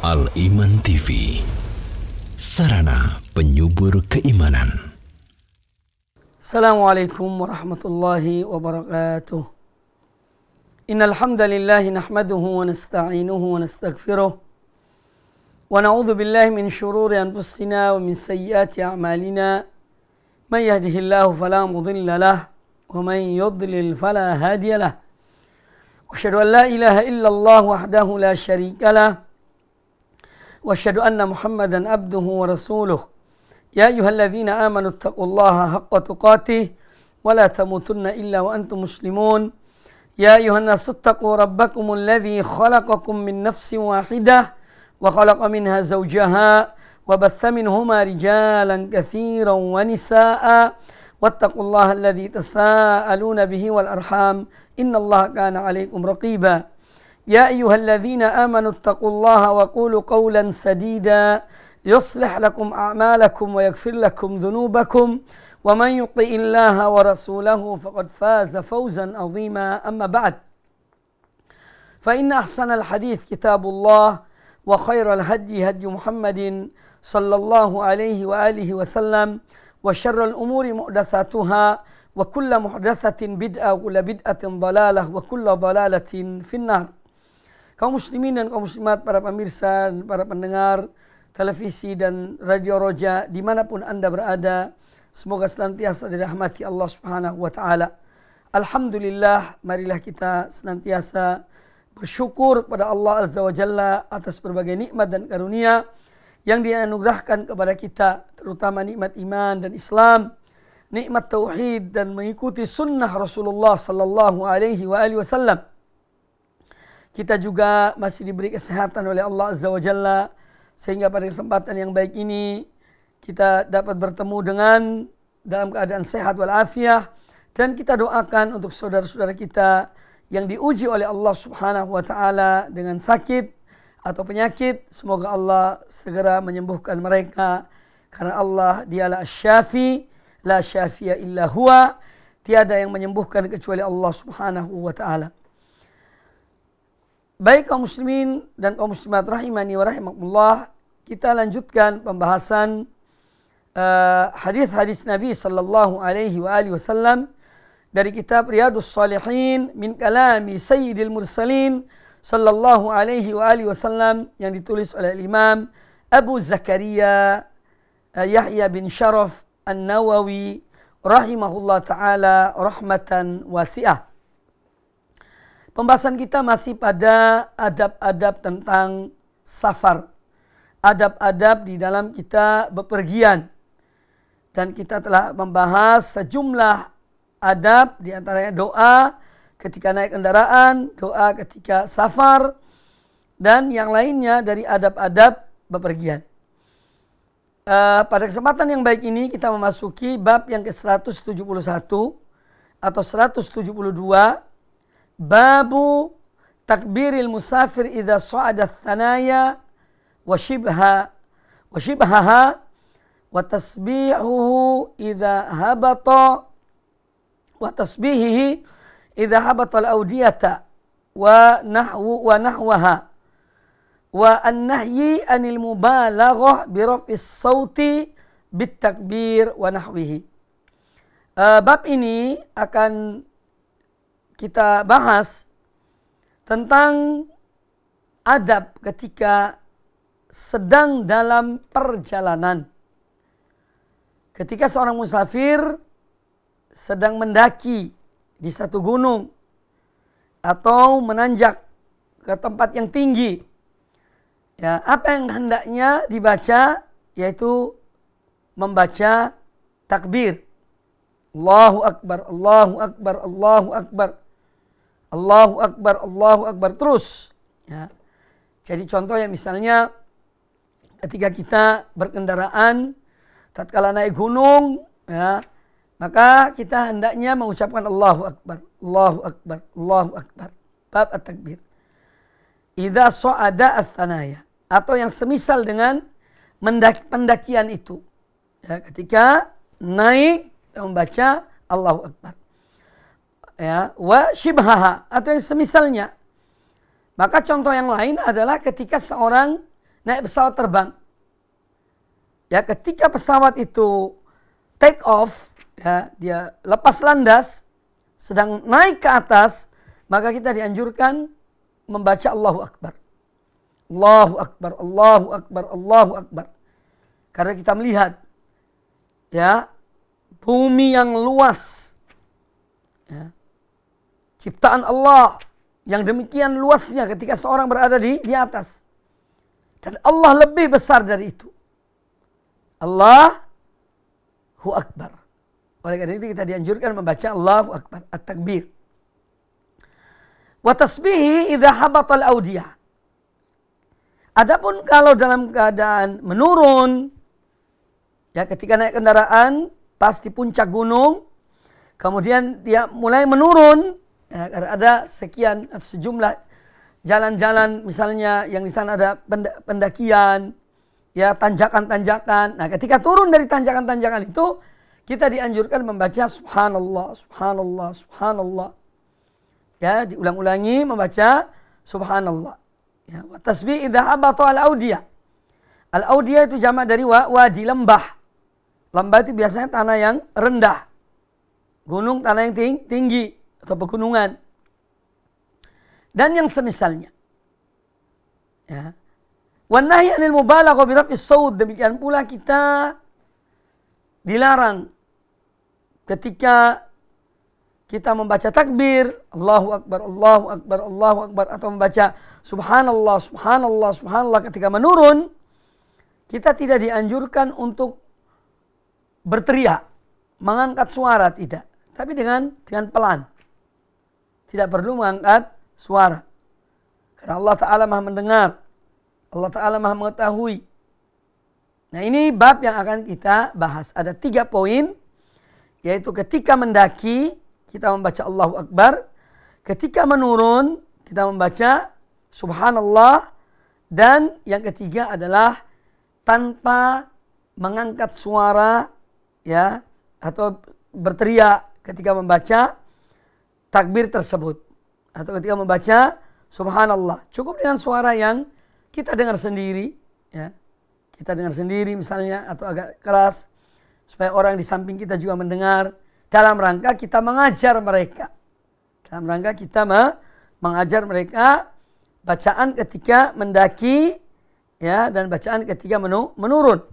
Al-Iman TV, sarana penyubur keimanan. Assalamualaikum warahmatullahi wabarakatuh. Innal hamdalillah nahmaduhu wa nasta'inuhu wa nastaghfiruh wa na'udzu billahi min shururi anfusina wa min sayyiati a'malina. May yahdihillahu fala mudilla lahu wa may yudlil fala hadiya lahu. Wa asyhadu an la ilaha illallah wahdahu la syarika lahu. Wa asyhadu anna Muhammadan abduhu wa rasuluh. Ya ayyuhalladzina amanu taqullaha haqqa tuqatih wa la tamutunna illa wa antum muslimun. Ya ayyuhan nasu taqu rabbakumul ladzi khalaqakum min nafsin wahidah wa khalaqa minha zawjaha wa batha minhuma rijalan katsiran wa nisaa'a wattaqullaha alladzi tasaaluna bihi wal arham innallaha kana 'alaikum raqiba. Ya ayyuhalladzina amanu taqullaha wa qulu qawlan sadida yuslih lakum a'malakum wa yaghfir lakum dhunubakum wa man yuti'illaha wa rasulahu faqad faza fawzan 'azima. Amma ba'd. Fa inna ahsanal hadits kitabullah wa khairal hadyi hadyu Muhammadin sallallahu alaihi wa alihi wasallam wa syarrul umuri muhdatsatuha wa kullu muhdatsatin bid'ah wa kullu bid'atin dhalalah wa kullu dhalalatin finnar. Kaum muslimin dan kaum muslimat, para pemirsa dan para pendengar televisi dan radio Roja dimanapun Anda berada, semoga senantiasa dirahmati Allah Subhanahu wa Ta'ala. Alhamdulillah, marilah kita senantiasa bersyukur kepada Allah Azza wa Jalla atas berbagai nikmat dan karunia yang dianugerahkan kepada kita, terutama nikmat iman dan Islam, nikmat tauhid dan mengikuti sunnah Rasulullah sallallahu alaihi wasallam. Kita juga masih diberi kesehatan oleh Allah Azza wa Jalla, sehingga pada kesempatan yang baik ini kita dapat bertemu dalam keadaan sehat walafiat, dan kita doakan untuk saudara-saudara kita yang diuji oleh Allah Subhanahu wa Ta'ala dengan sakit atau penyakit, semoga Allah segera menyembuhkan mereka, karena Allah dialah Asy-Syafi, la syafi'a illa huwa, tiada yang menyembuhkan kecuali Allah Subhanahu wa Ta'ala. Baik kaum muslimin dan kaum muslimat rahimani wa rahimakumullah, kita lanjutkan pembahasan hadis-hadis Nabi sallallahu alaihi wasallam dari kitab Riyadhus Shalihin min kalami Sayyidil Mursalin sallallahu alaihi wasallam yang ditulis oleh Imam Abu Zakaria Yahya bin Sharaf An-Nawawi rahimahullah taala rahmatan wasi'ah. Pembahasan kita masih pada adab-adab tentang safar, adab-adab di dalam kita bepergian, dan kita telah membahas sejumlah adab, di antaranya doa ketika naik kendaraan, doa ketika safar, dan yang lainnya dari adab-adab bepergian. Pada kesempatan yang baik ini kita memasuki bab yang ke-171 atau 172, babu takbiril musafir idza sa'ada thanaya wa shibhaha wa tasbihuhu idza habata wa tasbihihi idza habata al-awdiyata wa nahwaha wa an-nahyi anil mubalaghah bi raf'is sauti bit takbir wa nahwihi. Bab ini akan kita bahas tentang adab ketika sedang dalam perjalanan. Ketika seorang musafir sedang mendaki di satu gunung atau menanjak ke tempat yang tinggi, ya, apa yang hendaknya dibaca yaitu membaca takbir. Allahu Akbar, Allahu Akbar, Allahu Akbar, Allahu Akbar, Allahu Akbar, terus. Ya. Jadi contohnya misalnya ketika kita berkendaraan, tatkala naik gunung, ya, maka kita hendaknya mengucapkan Allahu Akbar, Allahu Akbar, Allahu Akbar. Bab at-takbir. Idza sa'ada ats-tsanaya, atau yang semisal dengan pendakian itu. Ya, ketika naik kita membaca Allahu Akbar. Ya, wa shibhaha, atau yang semisalnya. Maka contoh yang lain adalah ketika seorang naik pesawat terbang. Ya, ketika pesawat itu take off, ya, dia lepas landas, sedang naik ke atas, maka kita dianjurkan membaca Allahu Akbar. Allahu Akbar, Allahu Akbar, Allahu Akbar. Karena kita melihat, ya, bumi yang luas, ya, ciptaan Allah yang demikian luasnya ketika seorang berada di atas. Dan Allah lebih besar dari itu. Allahu Akbar. Oleh karena itu kita dianjurkan membaca Allahu Akbar, at-takbir. Wa tasbihi idza habatal audiyah. Adapun kalau dalam keadaan menurun, ya, ketika naik kendaraan pas di puncak gunung, kemudian dia mulai menurun, ya, karena ada sekian sejumlah jalan-jalan misalnya yang di sana ada pendakian, ya, tanjakan-tanjakan. Nah, ketika turun dari tanjakan-tanjakan itu, kita dianjurkan membaca subhanallah, subhanallah, subhanallah. Ya, diulang-ulangi membaca subhanallah. Ya, wa tasbih idza habata al-audiyah. Al-audiyah itu jamak dari wadi, lembah. Lembah itu biasanya tanah yang rendah. Gunung tanah yang tinggi atau pegunungan. Dan yang semisalnya. Ya. Wan nahyi 'anil mubalaghah bi raf'is shaut, demikian pula kita dilarang ketika kita membaca takbir, Allahu Akbar, Allahu Akbar, Allahu Akbar, atau membaca subhanallah, subhanallah, subhanallah ketika menurun, kita tidak dianjurkan untuk berteriak, mengangkat suara, tidak. Tapi dengan pelan. Tidak perlu mengangkat suara. Karena Allah Ta'ala Maha mendengar. Allah Ta'ala Maha mengetahui. Nah, ini bab yang akan kita bahas. Ada 3 poin. Yaitu ketika mendaki, kita membaca Allahu Akbar. Ketika menurun, kita membaca subhanallah. Dan yang ketiga adalah tanpa mengangkat suara, ya, atau berteriak ketika membaca takbir tersebut. Atau ketika membaca subhanallah. Cukup dengan suara yang kita dengar sendiri, ya. Kita dengar sendiri misalnya, atau agak keras, supaya orang di samping kita juga mendengar, dalam rangka kita mengajar mereka. Dalam rangka kita mengajar mereka bacaan ketika mendaki, ya, dan bacaan ketika menurun.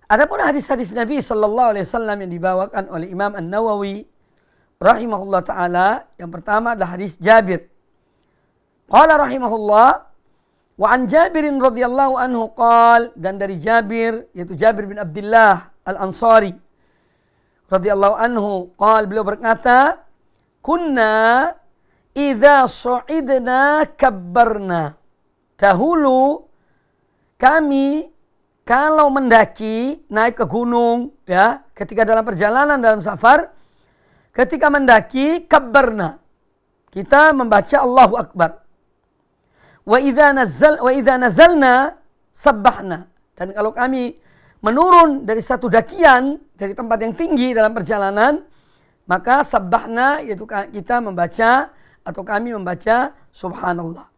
Adapun hadis-hadis Nabi sallallahu alaihi wasallam yang dibawakan oleh Imam An-Nawawi rahimahullah taala, yang pertama adalah hadis Jabir. Qala rahimahullah, wa an Jabirin radhiyallahu anhu qala, dan dari Jabir, yaitu Jabir bin Abdullah Al-Ansari radhiyallahu anhu qala, beliau berkata, kunna idza su'idna kabbarna. Dahulu kami kalau mendaki, naik ke gunung, ya, ketika dalam perjalanan, dalam safar, ketika mendaki, kabbarna, kita membaca Allahu Akbar. Wa idza nazalna sabbahna. Dan kalau kami menurun dari satu dakian, dari tempat yang tinggi dalam perjalanan, maka sabbahna, yaitu kita membaca, atau kami membaca subhanallah.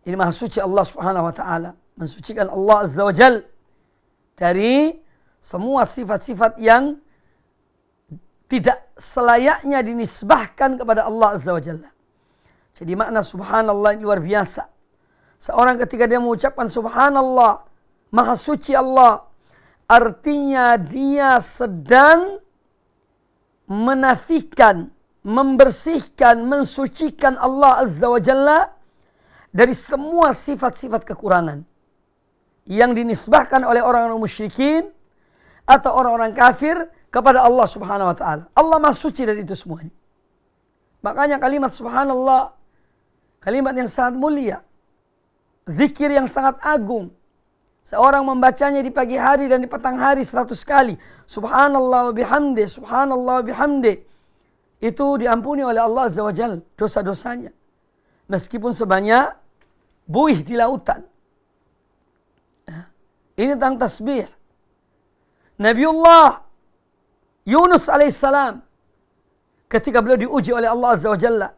Ini maha suci Allah Subhanahu wa taala, mensucikan Allah Azza wa Jal dari semua sifat-sifat yang tidak selayaknya dinisbahkan kepada Allah Azza wa Jalla. Jadi makna subhanallah ini luar biasa. Seorang ketika dia mengucapkan subhanallah, maha suci Allah, artinya dia sedang menafikan, membersihkan, mensucikan Allah Azza wa Jalla dari semua sifat-sifat kekurangan yang dinisbahkan oleh orang-orang musyrikin atau orang-orang kafir kepada Allah Subhanahu wa taala. Allah Maha suci dari itu semuanya. Makanya kalimat subhanallah, kalimat yang sangat mulia, zikir yang sangat agung. Seorang membacanya di pagi hari dan di petang hari 100 kali. Subhanallah wa bihamdi, subhanallah wa bihamdi. Itu diampuni oleh Allah Azza wa Jalla dosa-dosanya. Meskipun sebanyak buih di lautan. Ini tentang tasbih. Nabiullah Yunus alaihissalam, ketika beliau diuji oleh Allah Azza wa Jalla,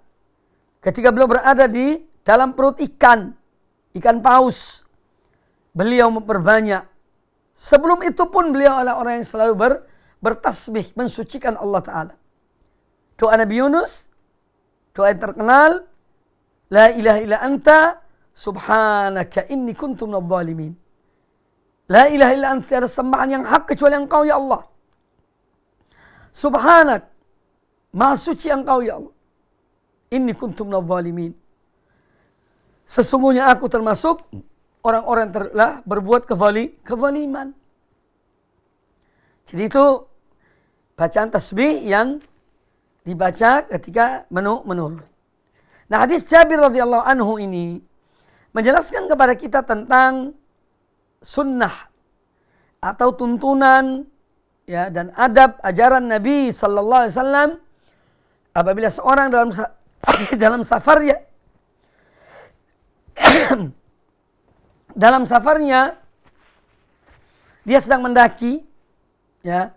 ketika beliau berada di dalam perut ikan, ikan paus, beliau memperbanyak. Sebelum itu pun beliau adalah orang yang selalu bertasbih, mensucikan Allah Ta'ala. Doa Nabi Yunus, doa yang terkenal, La ilaha illa anta, subhanaka inni kuntu minadh dhalimin. La ilaha illa anta, ada sembahan yang hak kecuali Engkau ya Allah. Subhanak, maha suci Engkau ya Allah. Inni kuntu minadh dhalimin. Sesungguhnya aku termasuk orang-orang yang telah berbuat kezaliman. Jadi itu bacaan tasbih yang dibaca ketika menurun. Nah, hadis Jabir radhiyallahu anhu ini menjelaskan kepada kita tentang sunnah atau tuntunan ya dan adab ajaran Nabi sallallahu alaihi wasallam apabila seorang dalam safarnya dalam safarnya dia sedang mendaki ya,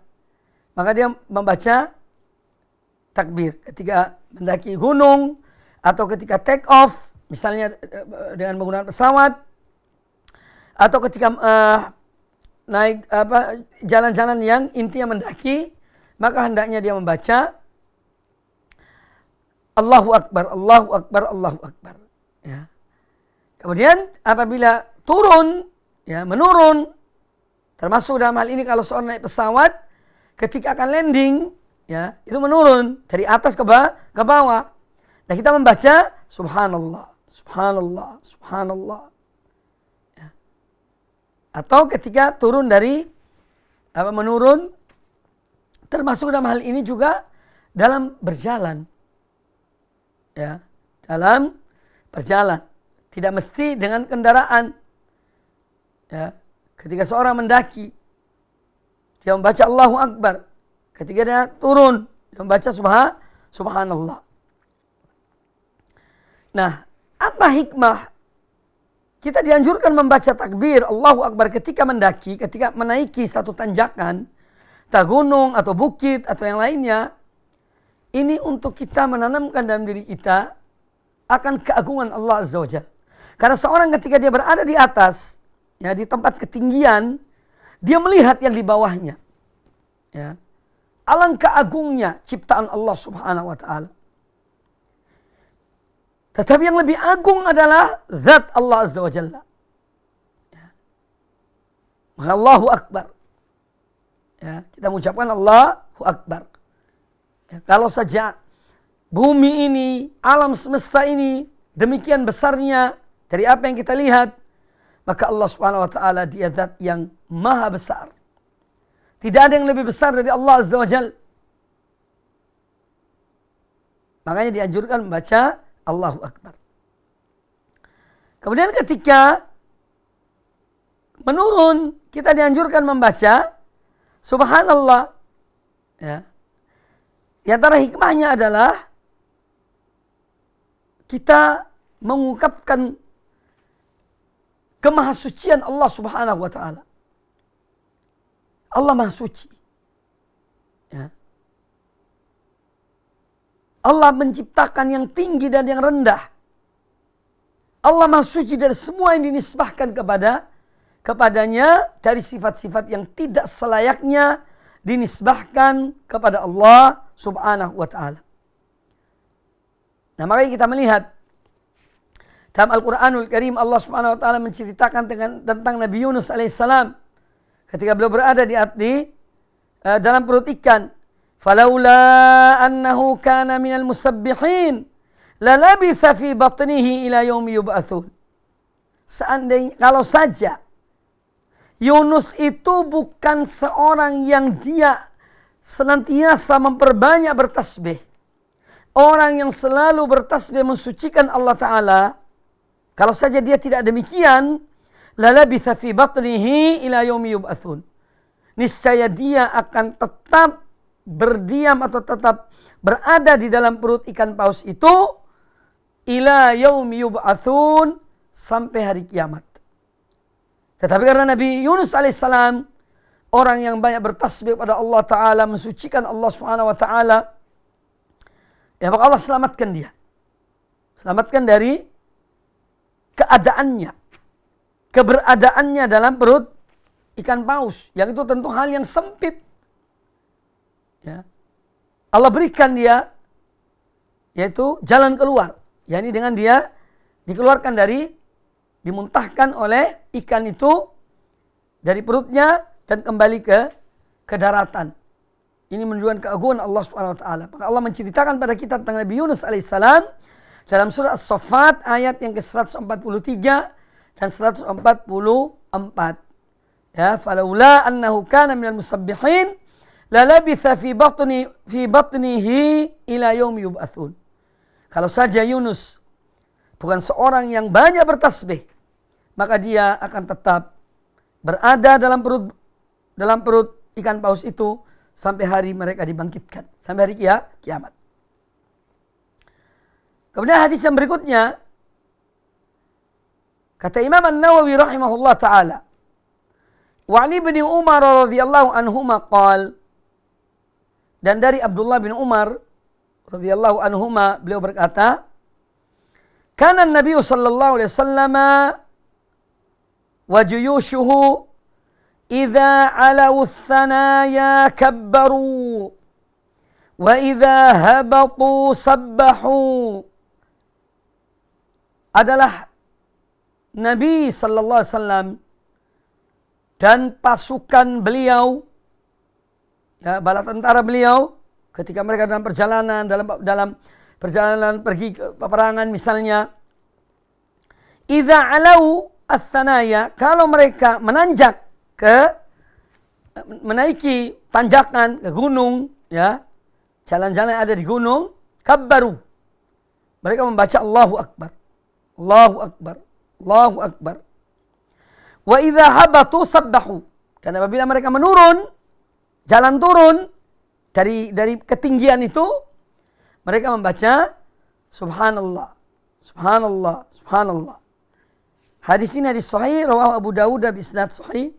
maka dia membaca takbir ketika mendaki gunung atau ketika take off misalnya dengan menggunakan pesawat atau ketika naik jalan-jalan yang intinya mendaki, maka hendaknya dia membaca Allahu Akbar, Allahu Akbar, Allahu Akbar ya. Kemudian apabila turun, ya menurun, termasuk dalam hal ini kalau seorang naik pesawat, ketika akan landing, ya itu menurun dari atas ke bawah. Nah kita membaca Subhanallah, Subhanallah, Subhanallah. Ya. Atau ketika turun dari menurun, termasuk dalam hal ini juga dalam berjalan, ya dalam berjalan. Tidak mesti dengan kendaraan. Ya, ketika seorang mendaki, dia membaca Allahu Akbar. Ketika dia turun, dia membaca Subhanallah. Nah, apa hikmah? Kita dianjurkan membaca takbir Allahu Akbar ketika mendaki, ketika menaiki satu tanjakan, entah gunung atau bukit atau yang lainnya. Ini untuk kita menanamkan dalam diri kita akan keagungan Allah Azza wa Jalla. Karena seorang ketika dia berada di atas, ya di tempat ketinggian, dia melihat yang di bawahnya. Ya. Alangkah agungnya ciptaan Allah Subhanahu wa taala. Tetapi yang lebih agung adalah zat Allah Azza wa Jalla. Ya. Maka Allahu Akbar. Ya, kita mengucapkan Allahu Akbar. Ya, kalau saja bumi ini, alam semesta ini demikian besarnya dari apa yang kita lihat, maka Allah Subhanahu wa taala dia zat yang maha besar. Tidak ada yang lebih besar dari Allah Azza wa Jalla. Makanya dianjurkan membaca Allahu Akbar. Kemudian ketika menurun, kita dianjurkan membaca Subhanallah. Ya. Di antara hikmahnya adalah kita mengungkapkan kemahasucian Allah Subhanahu wa taala. Allah Maha Suci. Ya. Allah menciptakan yang tinggi dan yang rendah. Allah Maha Suci dari semua yang dinisbahkan kepadanya dari sifat-sifat yang tidak selayaknya dinisbahkan kepada Allah Subhanahu wa taala. Nah, makanya kita melihat dalam Al-Quranul Karim Allah Subhanahu wa taala menceritakan tentang Nabi Yunus alaihissalam ketika beliau berada di dalam perut ikan. Falaula annahu kana minal musabbihin lalabitha fi batnihi ila yaumi yub'atsun. Seandainya kalau saja Yunus itu bukan seorang yang dia senantiasa memperbanyak bertasbih, orang yang selalu bertasbih mensucikan Allah Ta'ala, kalau saja dia tidak demikian, lalabitha fi batnihi ila yaumi yub'atsun. Niscaya dia akan tetap berdiam atau tetap berada di dalam perut ikan paus itu ila yaumi yub'atsun, sampai hari kiamat. Tetapi karena Nabi Yunus alaihissalam orang yang banyak bertasbih kepada Allah Ta'ala, mensucikan Allah Subhanahu wa taala, ya maka Allah selamatkan dia. Selamatkan dari keadaannya keberadaannya dalam perut ikan paus, yang itu tentu hal yang sempit. Ya. Allah berikan dia yaitu jalan keluar, yakni dengan dia dikeluarkan dimuntahkan oleh ikan itu dari perutnya dan kembali ke daratan. Ini menunjukkan keagungan Allah Subhanahu wa taala. Maka Allah menceritakan pada kita tentang Nabi Yunus alaihissalam dalam surat As-Saffat ayat yang ke-143 dan 144. Ya, falaula annahu kana minal musabbihin la labitha fi batnihi ila yaumi yub'atsun. Kalau saja Yunus bukan seorang yang banyak bertasbih, maka dia akan tetap berada dalam perut ikan paus itu sampai hari mereka dibangkitkan, sampai hari kiamat. Kemudian hadis yang berikutnya, kata Imam An-Nawawi rahimahullah taala, wa Ali bin Umar radhiyallahu anhuma qala, dan dari Abdullah bin Umar radhiyallahu anhuma beliau berkata, kana Nabi sallallahu alaihi wasallam wa juyushuhu idza alaw thanaya kabbaru wa idza habatu sabbahu. Adalah Nabi sallallahu alaihi wasallam dan pasukan beliau, ya, bala tentara beliau ketika mereka dalam perjalanan, dalam perjalanan pergi ke peperangan misalnya, idza alau ats-tsanaya, kalau mereka menanjak menaiki tanjakan ke gunung, ya, jalan-jalan yang ada di gunung, kabbaru, mereka membaca Allahu Akbar, Allahu Akbar, Allahu Akbar. Wa idza habatu sabbahu, dan apabila mereka menurun, jalan turun dari ketinggian itu, mereka membaca subhanallah, subhanallah, subhanallah. Hadis ini hadis sahih, rawahu Abu Dawud bi isnad sahih.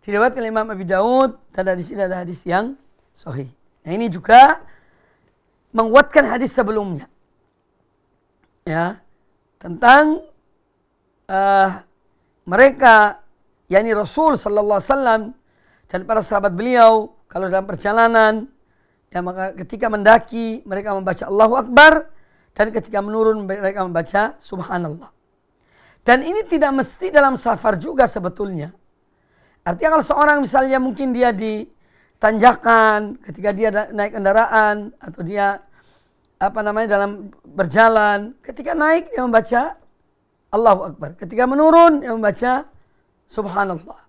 Diriwayatkan oleh Imam Abi Dawud, dan di sini ada hadis yang sahih. Nah, ini juga menguatkan hadis sebelumnya. Ya, tentang mereka, yakni Rasul sallallahu alaihi wasallam dan para sahabat beliau kalau dalam perjalanan, ya, maka ketika mendaki mereka membaca Allahu Akbar, dan ketika menurun mereka membaca subhanallah. Dan ini tidak mesti dalam safar juga sebetulnya. Artinya kalau seorang misalnya mungkin dia di tanjakan ketika dia naik kendaraan, atau dia dalam berjalan, ketika naik dia membaca Allahu Akbar, ketika menurun dia membaca subhanallah.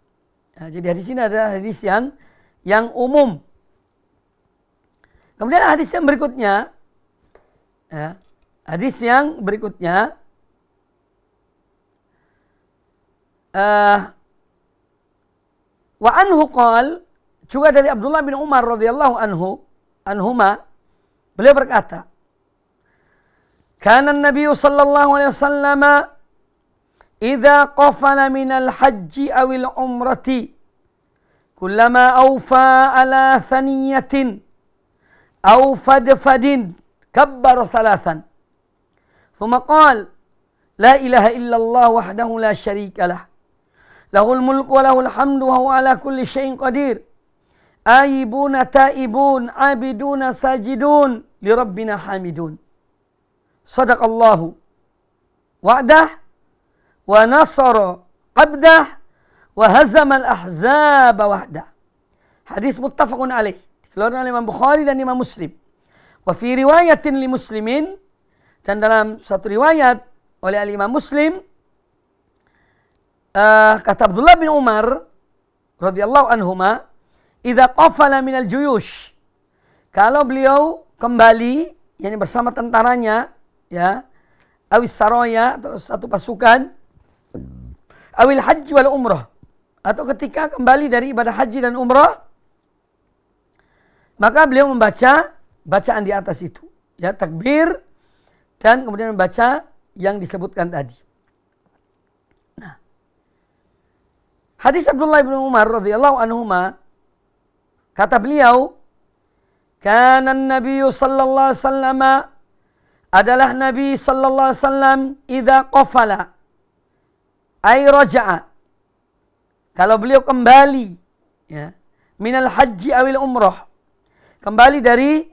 Nah, jadi hadis ini adalah hadis yang umum. Kemudian hadis yang berikutnya, ya, hadis yang berikutnya, wa anhu qal, juga dari Abdullah bin Umar radhiyallahu anhuma, beliau berkata, kana an-nabiy sallallahu alaihi wasallam idza qafala min al-hajj aw al-umrati kullama awfa ala thaniyatin aw fadfadin kabbara thalathan thumma qala la ilaha illallah wahdahu la syarika lah, lahul mulku wa lahul hamdu wa huwa ala kulli syai'in qadir, aibuna taibun abiduna sajidun li rabbina hamidun, sadaqallahu wa'dah wa nasara abdah wa hazamal ahzaba wahdah. Hadis muttafaqun alaih, dikeluarkan oleh Imam Bukhari dan Imam Muslim. Wa fi riwayatin li muslimin, dan dalam satu riwayat oleh Imam Muslim, kata Abdullah bin Umar radhiyallahu anhuma, idza qafala minal juyush, kalau beliau kembali, yakni bersama tentaranya, ya, awis saraya, atau satu pasukan, awil haji wal umrah, atau ketika kembali dari ibadah haji dan umrah, maka beliau membaca bacaan di atas itu, ya, takbir, dan kemudian membaca yang disebutkan tadi. Nah, hadis Abdullah bin Umar radhiyallahu anhuma, kata beliau, kana an-nabiy sallallahu alaihi wasallam, adalah Nabi sallallahu alaihi wasallam, idza qafala ay raja'a, kalau beliau kembali, ya, minal haji awil umrah, kembali dari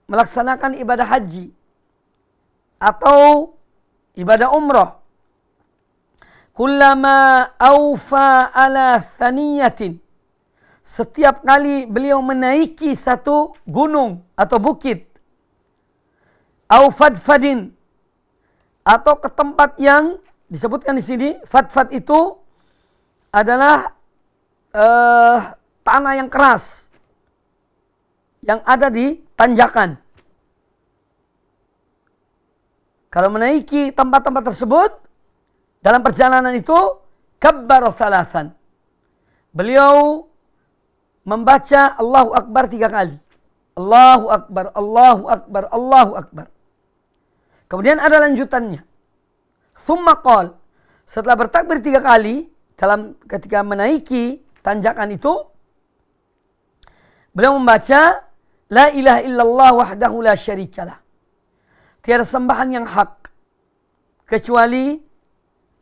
melaksanakan ibadah haji atau ibadah umrah, kullama awfa ala thaniyatin, setiap kali beliau menaiki satu gunung atau bukit, au fadfadin, atau ke tempat yang disebutkan di sini, fadfad itu adalah tanah yang keras yang ada di tanjakan. Kalau menaiki tempat-tempat tersebut dalam perjalanan itu, kabbara thalathan, beliau membaca Allahu Akbar 3 kali. Allahu Akbar, Allahu Akbar, Allahu Akbar. Kemudian ada lanjutannya. Tsumma qala, setelah bertakbir 3 kali ketika menaiki tanjakan itu, beliau membaca la ilaha illallah wahdahu la syarikalah, tiada sembahan yang hak kecuali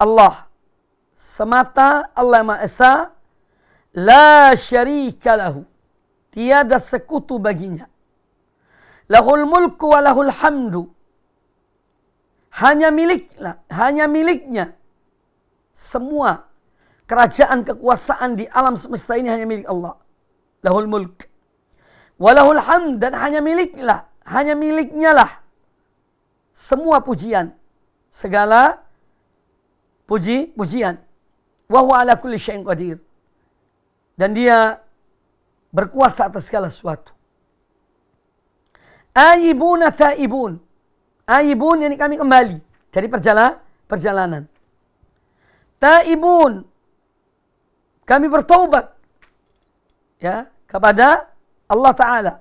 Allah semata, Allah Maha Esa, la syarika lahu, tiada sekutu baginya, lahul mulku wa lahul hamdu, hanya miliknya semua kerajaan, kekuasaan di alam semesta ini hanya milik Allah. Lahul mulk wa lahul hamd, dan hanya miliknya lah semua pujian, segala pujian. Wa huwa ala kulli syai'in qadir, dan dia berkuasa atas segala sesuatu. Ayibuna taibun, ayibun yani kami kembali dari perjalanan. Taibun, kami bertaubat, ya, kepada Allah Ta'ala.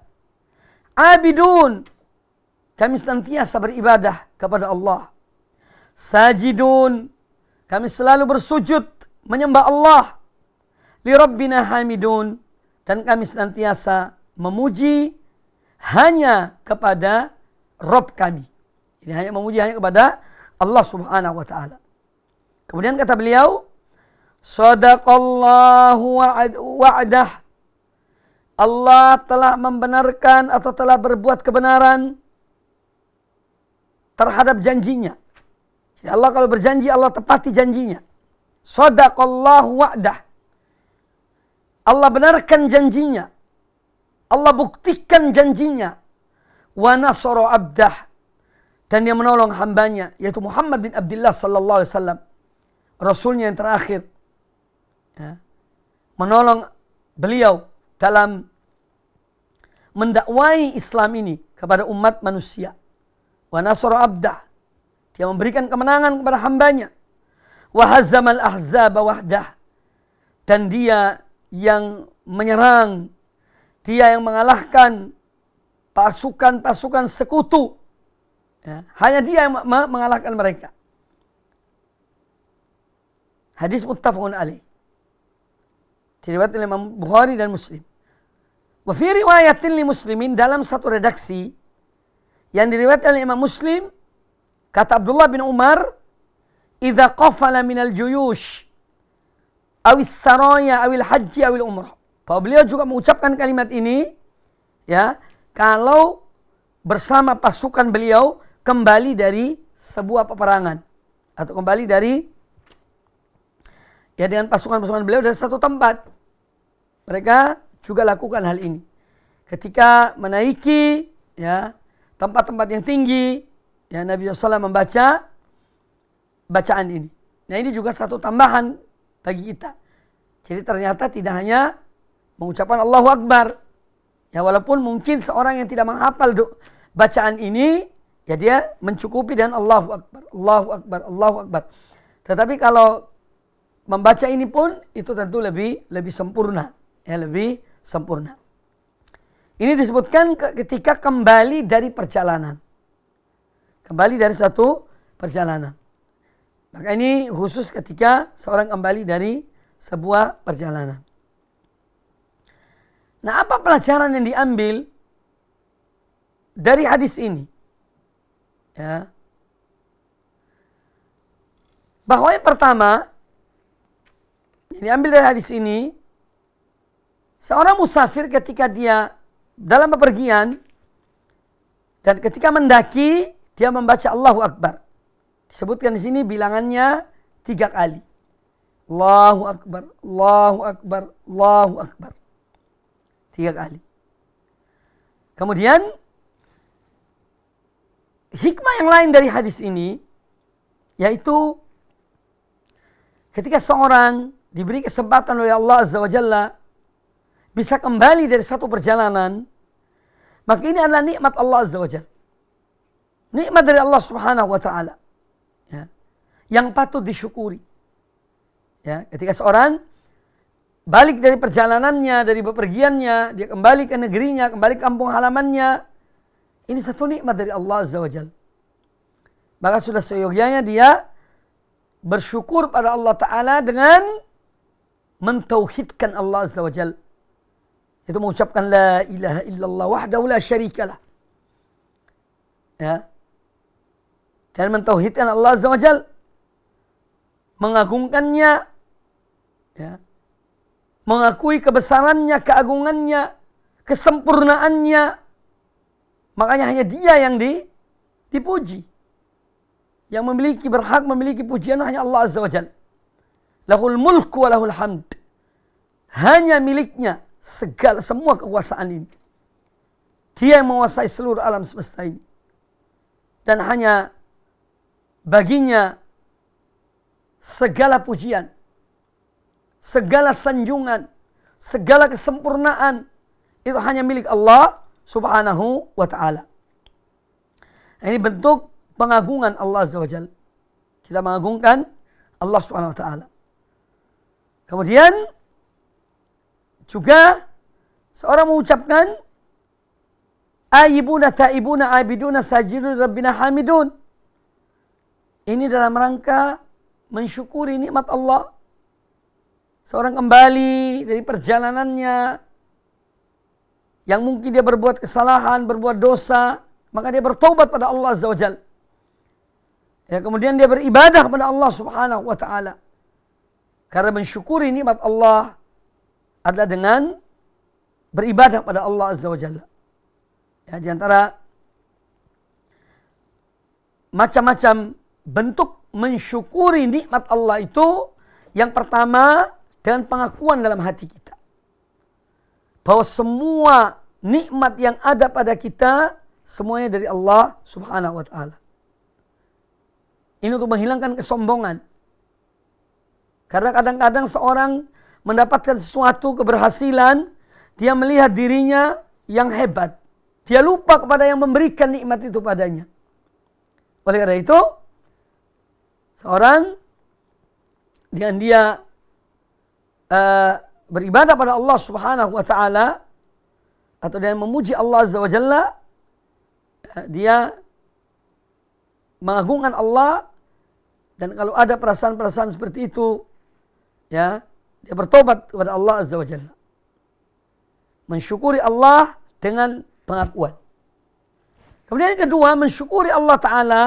Abidun, kami senantiasa beribadah kepada Allah. Sajidun, kami selalu bersujud menyembah Allah. Li Rabbina hamidun, dan kami senantiasa memuji hanya kepada Rabb kami. Ini hanya memuji hanya kepada Allah Subhanahu wa Ta'ala. Kemudian kata beliau, Shadaqallahu wa'dah, Allah telah membenarkan atau telah berbuat kebenaran terhadap janjinya. Jadi Allah kalau berjanji, Allah tepati janjinya. Shadaqallahu wa'dah, Allah benarkan janjinya, Allah buktikan janjinya. Wa nasara abdah, dan dia menolong hambanya, yaitu Muhammad bin Abdullah sallallahu alaihi wasallam, rasulnya yang terakhir, ya, menolong beliau dalam mendakwai Islam ini kepada umat manusia. Wa nasara abdah, dia memberikan kemenangan kepada hambanya. Wa hazzamal ahzaba wahdah, dan dia yang menyerang, dia yang mengalahkan pasukan-pasukan sekutu, ya, hanya dia yang mengalahkan mereka. Hadis muttafaqun alaih, diriwayatkan oleh Imam Bukhari dan Muslim. Wa fi riwayatin li Muslimin, dalam satu redaksi yang diriwayatkan oleh Imam Muslim, kata Abdullah bin Umar, idza qafala minal juyush awis saraya awil haji awil umrah. Bahwa beliau juga mengucapkan kalimat ini, ya, kalau bersama pasukan beliau kembali dari sebuah peperangan, atau kembali dari, ya, dengan pasukan-pasukan beliau dari satu tempat. Mereka juga lakukan hal ini ketika menaiki, ya, tempat-tempat yang tinggi, ya, Nabi SAW membaca bacaan ini. Nah, ini juga satu tambahan bagi kita. Jadi ternyata tidak hanya mengucapkan Allahu Akbar, ya, walaupun mungkin seorang yang tidak menghafal bacaan ini, ya, dia mencukupi dengan Allahu Akbar, Allahu Akbar, Allahu Akbar. Tetapi kalau membaca ini pun itu tentu lebih sempurna, ya, lebih sempurna. Ini disebutkan ketika kembali dari perjalanan, kembali dari satu perjalanan. Maka ini khusus ketika seorang kembali dari sebuah perjalanan. Nah, apa pelajaran yang diambil dari hadis ini? Ya. Bahwa yang pertama, Ini ambil dari hadis ini, seorang musafir ketika dia dalam bepergian dan ketika mendaki, dia membaca Allahu Akbar. Disebutkan di sini bilangannya 3 kali. Allahu Akbar, Allahu Akbar, Allahu Akbar. 3 kali. Kemudian hikmah yang lain dari hadis ini, yaitu ketika seorang diberi kesempatan oleh Allah Azza wa Jalla bisa kembali dari satu perjalanan, maka ini adalah nikmat Allah Azza wa Jalla. Nikmat dari Allah Subhanahu wa Ta'ala. Ya, yang patut disyukuri. Ya, ketika seorang balik dari perjalanannya, dari bepergiannya, dia kembali ke negerinya, kembali ke kampung halamannya, ini satu nikmat dari Allah Azza wa Jalla. Maka sudah seyogyanya dia bersyukur pada Allah Ta'ala dengan mentauhidkan Allah Azza wa Jalla. Itu mengucapkan la ilaha illallah wahdahu la syarikalah. Ya. Dan mentauhidkan Allah Azza wa Jalla. Mengagungkannya. Ya. Mengakui kebesarannya, keagungannya, kesempurnaannya. Makanya hanya dia yang dipuji. Yang berhak memiliki pujian hanya Allah Azza wa Jalla. Lahul mulku wa lahul hamd. Hanya miliknya semua kekuasaan ini. Dia yang menguasai seluruh alam semesta ini. Dan hanya baginya segala pujian, segala sanjungan, segala kesempurnaan itu hanya milik Allah Subhanahu wa Ta'ala. Ini bentuk pengagungan Allah Azza wa Jalla. Kita mengagungkan Allah Subhanahu wa Ta'ala. Kemudian juga seorang mengucapkan aibuna taibuna abiduna sajidun rabbina hamidun. Ini dalam rangka mensyukuri nikmat Allah. Seorang kembali dari perjalanannya yang mungkin dia berbuat kesalahan, berbuat dosa, maka dia bertaubat pada Allah Azza wa Jalla. Ya, kemudian dia beribadah kepada Allah Subhanahu wa Ta'ala. Karena mensyukuri nikmat Allah adalah dengan beribadah pada Allah Azza wa Jalla. Ya, di antara macam-macam bentuk mensyukuri nikmat Allah itu, yang pertama dengan pengakuan dalam hati kita bahwa semua nikmat yang ada pada kita semuanya dari Allah Subhanahu wa Ta'ala. Ini untuk menghilangkan kesombongan. Karena kadang-kadang seorang mendapatkan sesuatu keberhasilan, dia melihat dirinya yang hebat. Dia lupa kepada yang memberikan nikmat itu padanya. Oleh karena itu, seorang dengan dia beribadah pada Allah Subhanahu wa Ta'ala atau dengan memuji Allah Azza wa Jalla, dia mengagungkan Allah. Dan kalau ada perasaan-perasaan seperti itu, ya, dia bertobat kepada Allah Azza wa Jalla. Mensyukuri Allah dengan pengakuan. Kemudian yang kedua, mensyukuri Allah Ta'ala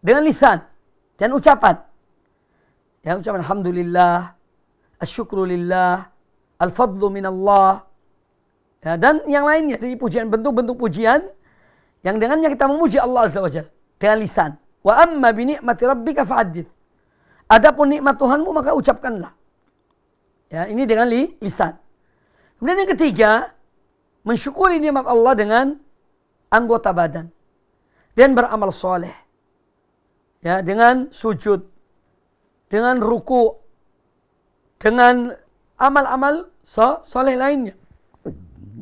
dengan lisan dan ucapan. Ya, ucapan alhamdulillah, asyukrulillah, al-fadlu minallah. Ya, dan yang lainnya dari pujian, bentuk-bentuk pujian yang dengannya kita memuji Allah Azza wa Jalla dengan lisan. Wa amma bi ni'mati rabbika fa'addits. Adapun nikmat Tuhanmu maka ucapkanlah. Ya, ini dengan lisan. Kemudian yang ketiga, mensyukuri nikmat Allah dengan anggota badan dan beramal soleh. Ya, dengan sujud, dengan ruku, dengan amal-amal soleh lainnya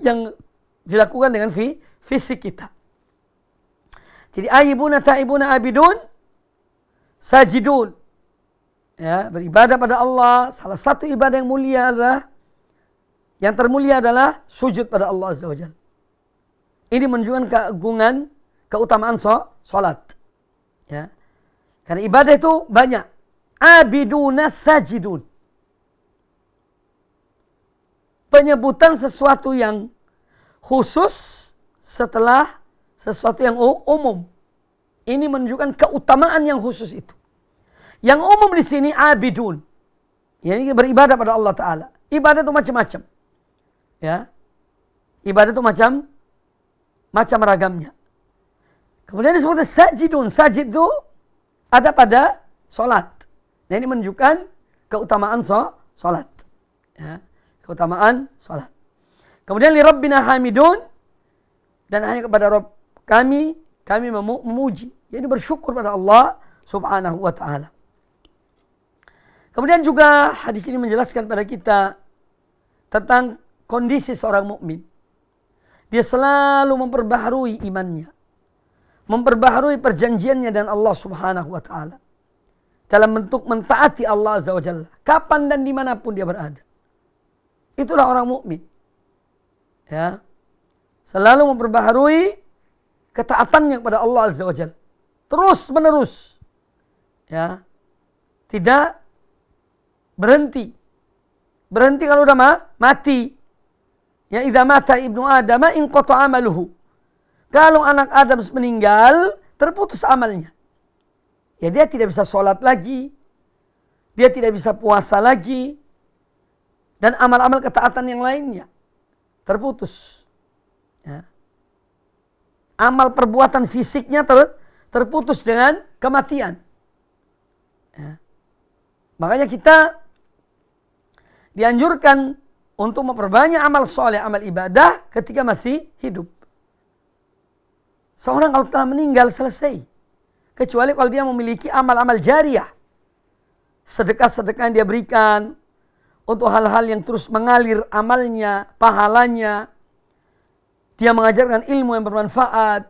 yang dilakukan dengan fisik kita. Jadi aibuna taibuna abidun sajidun. Ya, beribadah pada Allah. Salah satu ibadah yang mulia adalah, yang termulia adalah sujud pada Allah Azza wa Jalla. Ini menunjukkan keagungan, keutamaan salat. Ya. Karena ibadah itu banyak. Abiduna sajidun. Penyebutan sesuatu yang khusus setelah sesuatu yang umum. Ini menunjukkan keutamaan yang khusus itu. Yang umum di sini abidun. Ya, ini beribadah pada Allah Ta'ala. Ibadah itu macam-macam. Ya. Ibadah itu macam ragamnya. Kemudian disebutnya sajidun. Sajid itu ada pada sholat. Nah, ini menunjukkan keutamaan sholat. Ya. Keutamaan sholat. Kemudian li rabbina hamidun. Dan hanya kepada Rabb kami memuji. Jadi bersyukur pada Allah subhanahu wa ta'ala. Kemudian juga hadis ini menjelaskan pada kita tentang kondisi seorang mukmin. Dia selalu memperbaharui imannya. Memperbaharui perjanjiannya dengan Allah subhanahu wa ta'ala. Dalam bentuk mentaati Allah azza wa jalla. Kapan dan dimanapun dia berada. Itulah orang mukmin. Ya. Selalu memperbaharui ketaatannya kepada Allah azza wa jalla. Terus menerus. Ya. Tidak berhenti. Berhenti kalau udah mati. Ya, idza mata ibnu Adam inqata amaluhu. Kalau anak Adam meninggal, terputus amalnya. Ya, dia tidak bisa sholat lagi. Dia tidak bisa puasa lagi. Dan amal-amal ketaatan yang lainnya terputus. Ya. Amal perbuatan fisiknya terputus dengan kematian. Ya. Makanya kita dianjurkan untuk memperbanyak amal soleh, amal ibadah ketika masih hidup. Seorang kalau telah meninggal selesai. Kecuali kalau dia memiliki amal-amal jariah. Sedekah-sedekah yang dia berikan untuk hal-hal yang terus mengalir amalnya, pahalanya. Dia mengajarkan ilmu yang bermanfaat.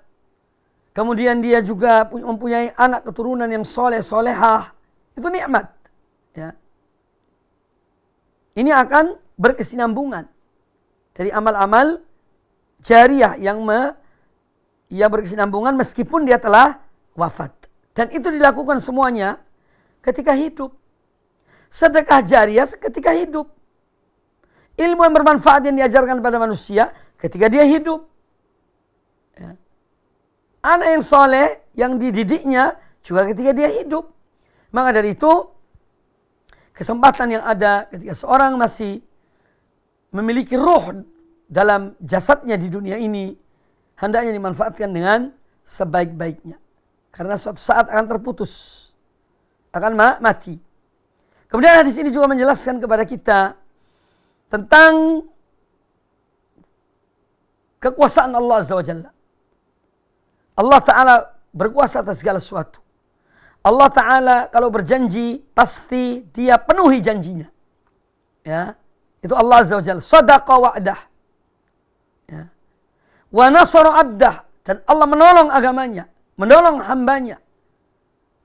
Kemudian dia juga mempunyai anak keturunan yang soleh-solehah. Itu nikmat. Ya. Ini akan berkesinambungan dari amal-amal jariah yang ia berkesinambungan meskipun dia telah wafat. Dan itu dilakukan semuanya ketika hidup. Sedekah jariah ketika hidup. Ilmu yang bermanfaat yang diajarkan pada manusia ketika dia hidup. Ya. Anak yang soleh yang dididiknya juga ketika dia hidup. Maka dari itu kesempatan yang ada ketika seorang masih memiliki roh dalam jasadnya di dunia ini hendaknya dimanfaatkan dengan sebaik-baiknya. Karena suatu saat akan terputus. Akan mati. Kemudian hadis ini juga menjelaskan kepada kita tentang kekuasaan Allah azza wa jalla. Allah Ta'ala berkuasa atas segala sesuatu. Allah Ta'ala kalau berjanji pasti dia penuhi janjinya. Ya. Itu Allah azza wa jalla. Sadaqa wa'dah. Ya. Wa nasara abdah. Dan Allah menolong agamanya. Menolong hambanya.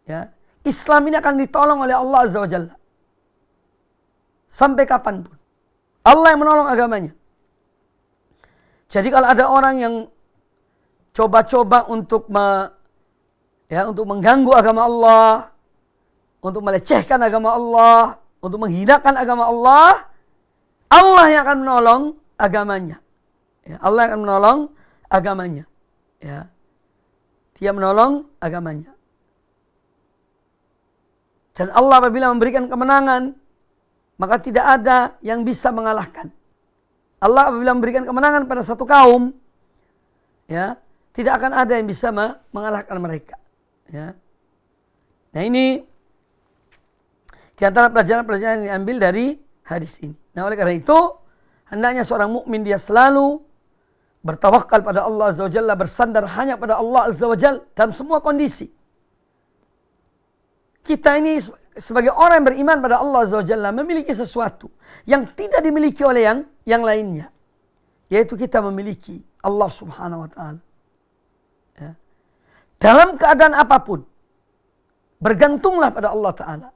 Ya. Islam ini akan ditolong oleh Allah azza wa jalla. Sampai kapanpun. Allah yang menolong agamanya. Jadi kalau ada orang yang coba-coba untuk untuk mengganggu agama Allah, untuk melecehkan agama Allah, untuk menghinakan agama Allah, Allah yang akan menolong agamanya. Ya, Allah yang akan menolong agamanya. Ya. Dia menolong agamanya. Dan Allah apabila memberikan kemenangan, maka tidak ada yang bisa mengalahkan. Allah apabila memberikan kemenangan pada satu kaum, ya, tidak akan ada yang bisa mengalahkan mereka. Ya. Nah, ini di antara pelajaran-pelajaran yang diambil dari hadis ini. Nah, oleh karena itu, hendaknya seorang mukmin dia selalu bertawakal pada Allah azza wa jalla, bersandar hanya pada Allah azza wa jalla dalam semua kondisi. Kita ini sebagai orang yang beriman pada Allah azza wa jalla memiliki sesuatu yang tidak dimiliki oleh yang lainnya. Yaitu kita memiliki Allah subhanahu wa ta'ala. Ya. Dalam keadaan apapun, bergantunglah pada Allah Ta'ala.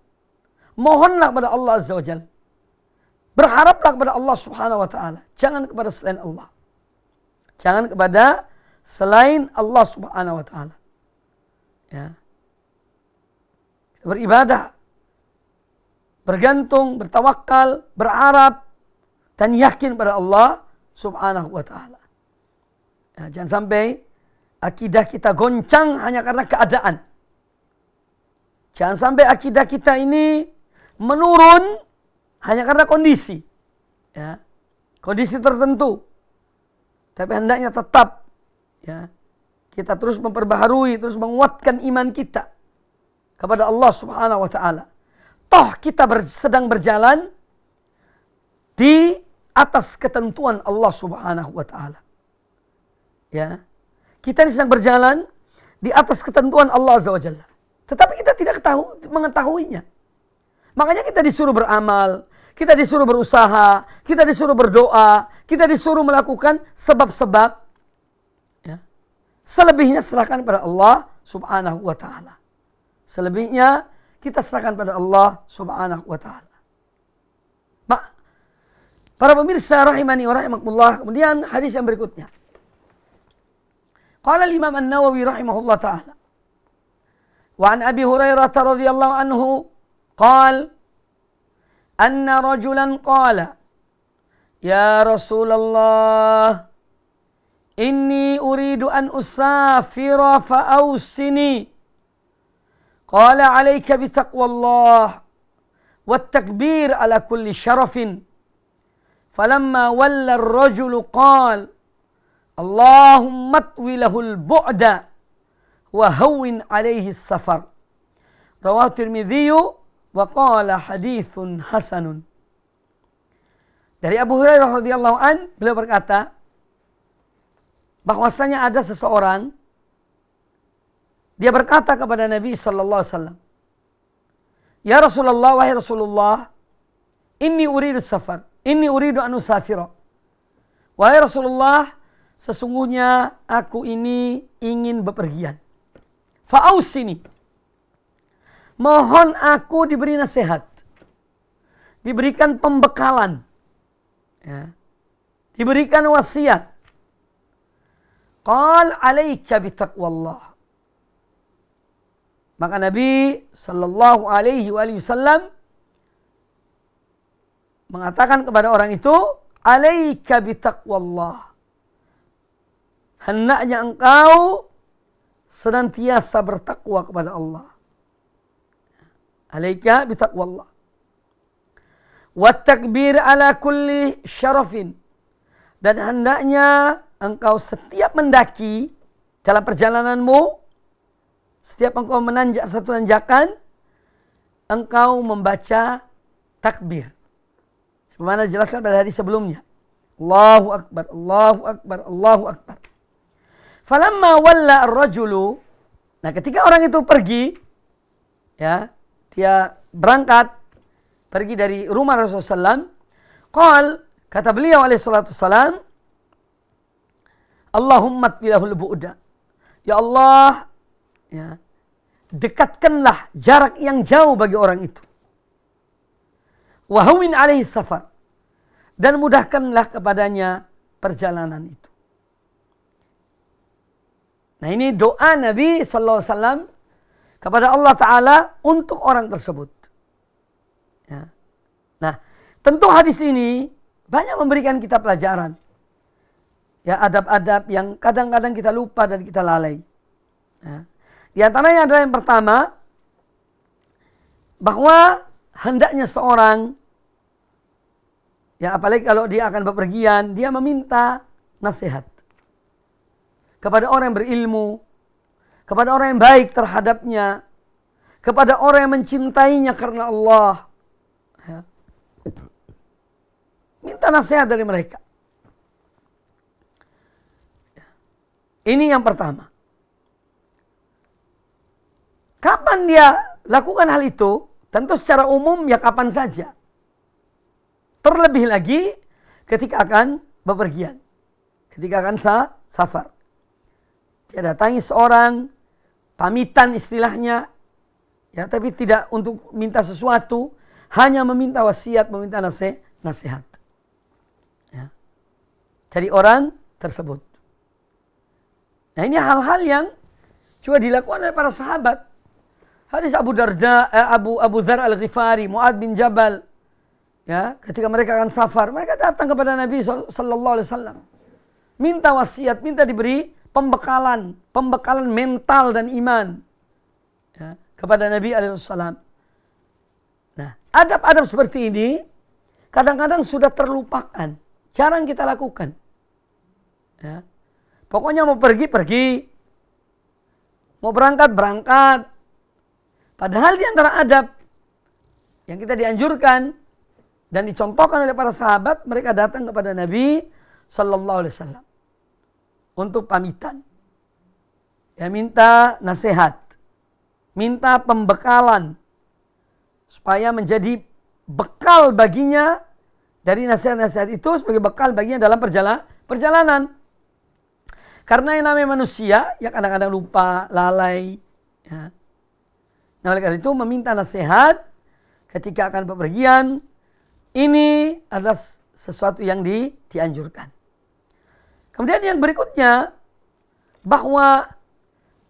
Mohonlah kepada Allah azza wa jalla. Berharaplah kepada Allah subhanahu wa ta'ala. Jangan kepada selain Allah. Jangan kepada selain Allah subhanahu wa ta'ala. Ya. Beribadah, bergantung, bertawakal, berharap, dan yakin pada Allah subhanahu wa ta'ala. Ya, jangan sampai akidah kita goncang hanya karena keadaan. Jangan sampai akidah kita ini menurun hanya karena kondisi, ya, kondisi tertentu. Tapi hendaknya tetap, ya, kita terus memperbaharui, terus menguatkan iman kita kepada Allah Subhanahu wa taala. Toh kita sedang berjalan di atas ketentuan Allah Subhanahu wa taala. Ya. Kita sedang berjalan di atas ketentuan Allah Azza wa Jalla. Tetapi kita tidak mengetahuinya. Makanya kita disuruh beramal, kita disuruh berusaha, kita disuruh berdoa, kita disuruh melakukan sebab-sebab. Ya. Selebihnya serahkan pada Allah Subhanahu wa taala. Selebihnya kita serahkan pada Allah Subhanahu wa taala. Para pemirsa rahimani wa rahimakumullah, kemudian hadis yang berikutnya. Qala al-Imam An-Nawawi rahimahullah taala. Wa an Abi Hurairah radhiyallahu anhu qala anna rajulan qala ya Rasulullah inni uridu an usafira fa awsini. Qala 'alaika bi taqwallah wat takbir ala kulli syarafin. Falamma walla ar-rajulu qala Allahumma atwi lahul bu'da wa hawwin 'alaihi as-safar. Rawahu Tirmidzi wa qala haditsun hasanun. Dari Abu Hurairah radhiyallahu an, beliau berkata bahwasanya ada seseorang, dia berkata kepada Nabi sallallahu alaihi wasallam, "Ya Rasulullah, wahai Rasulullah, inni uridu safar, inni uridu an usafira." Wahai Rasulullah, sesungguhnya aku ini ingin bepergian. Fa'ausini. Mohon aku diberi nasihat. Diberikan pembekalan. Ya. Diberikan wasiat. Qal 'alaika bitaqwallah. Maka Nabi sallallahu alaihi wasallam mengatakan kepada orang itu, 'alaika bitaqwallah. Hendaknya engkau senantiasa bertakwa kepada Allah. 'Alaika bitaqwallah. Wat takbir ala kulli syarafin. Dan hendaknya engkau setiap mendaki dalam perjalananmu, setiap engkau menanjak satu tanjakan, engkau membaca takbir. Sebagaimana dijelaskan pada hadis sebelumnya. Allahu Akbar, Allahu Akbar, Allahu Akbar. Falamma walla ar-rajulu. Nah, ketika orang itu pergi, ya, dia berangkat, pergi dari rumah Rasulullah SAW. Qal, kata beliau alaihi salatu wassalam, Allahumma atbilahul bu'da. Ya Allah, ya, dekatkanlah jarak yang jauh bagi orang itu. Wahawin alaihi safar. Dan mudahkanlah kepadanya perjalanan itu. Nah, ini doa Nabi sallallahu alaihi wasallam kepada Allah Ta'ala untuk orang tersebut. Ya. Nah, tentu hadis ini banyak memberikan kita pelajaran. Ya, adab-adab yang kadang-kadang kita lupa dan kita lalai. Ya. Di antaranya adalah yang pertama, bahwa hendaknya seorang, ya apalagi kalau dia akan bepergian, dia meminta nasihat kepada orang yang berilmu, kepada orang yang baik terhadapnya, kepada orang yang mencintainya karena Allah. Ya. Minta nasihat dari mereka. Ini yang pertama. Kapan dia lakukan hal itu? Tentu secara umum ya kapan saja. Terlebih lagi ketika akan bepergian. Ketika akan safar. Dia datangi seorang, pamitan istilahnya. Ya, tapi tidak untuk minta sesuatu. Hanya meminta wasiat, meminta nasihat. Ya. Dari orang tersebut. Nah, ini hal-hal yang juga dilakukan oleh para sahabat. Hadis Abu Dzar Al-Ghifari, Mu'adz bin Jabal, ya, ketika mereka akan safar, mereka datang kepada Nabi sallallahu alaihi wasallam. Minta wasiat, minta diberi pembekalan mental dan iman, ya, kepada Nabi alaihi wasallam. Nah, adab-adab seperti ini kadang-kadang sudah terlupakan. Jarang kita lakukan. Ya. Pokoknya mau pergi, pergi. Mau berangkat, berangkat. Padahal di antara adab yang kita dianjurkan dan dicontohkan oleh para sahabat, mereka datang kepada Nabi Sallallahu Alaihi Wasallam untuk pamitan. Ya, minta nasihat, minta pembekalan supaya menjadi bekal baginya dari nasihat-nasihat itu sebagai bekal baginya dalam perjalanan. Karena yang namanya manusia, ya kadang-kadang lupa, lalai. Ya. Nah, oleh karena itu meminta nasihat ketika akan bepergian, ini adalah sesuatu yang dianjurkan. Kemudian yang berikutnya, bahwa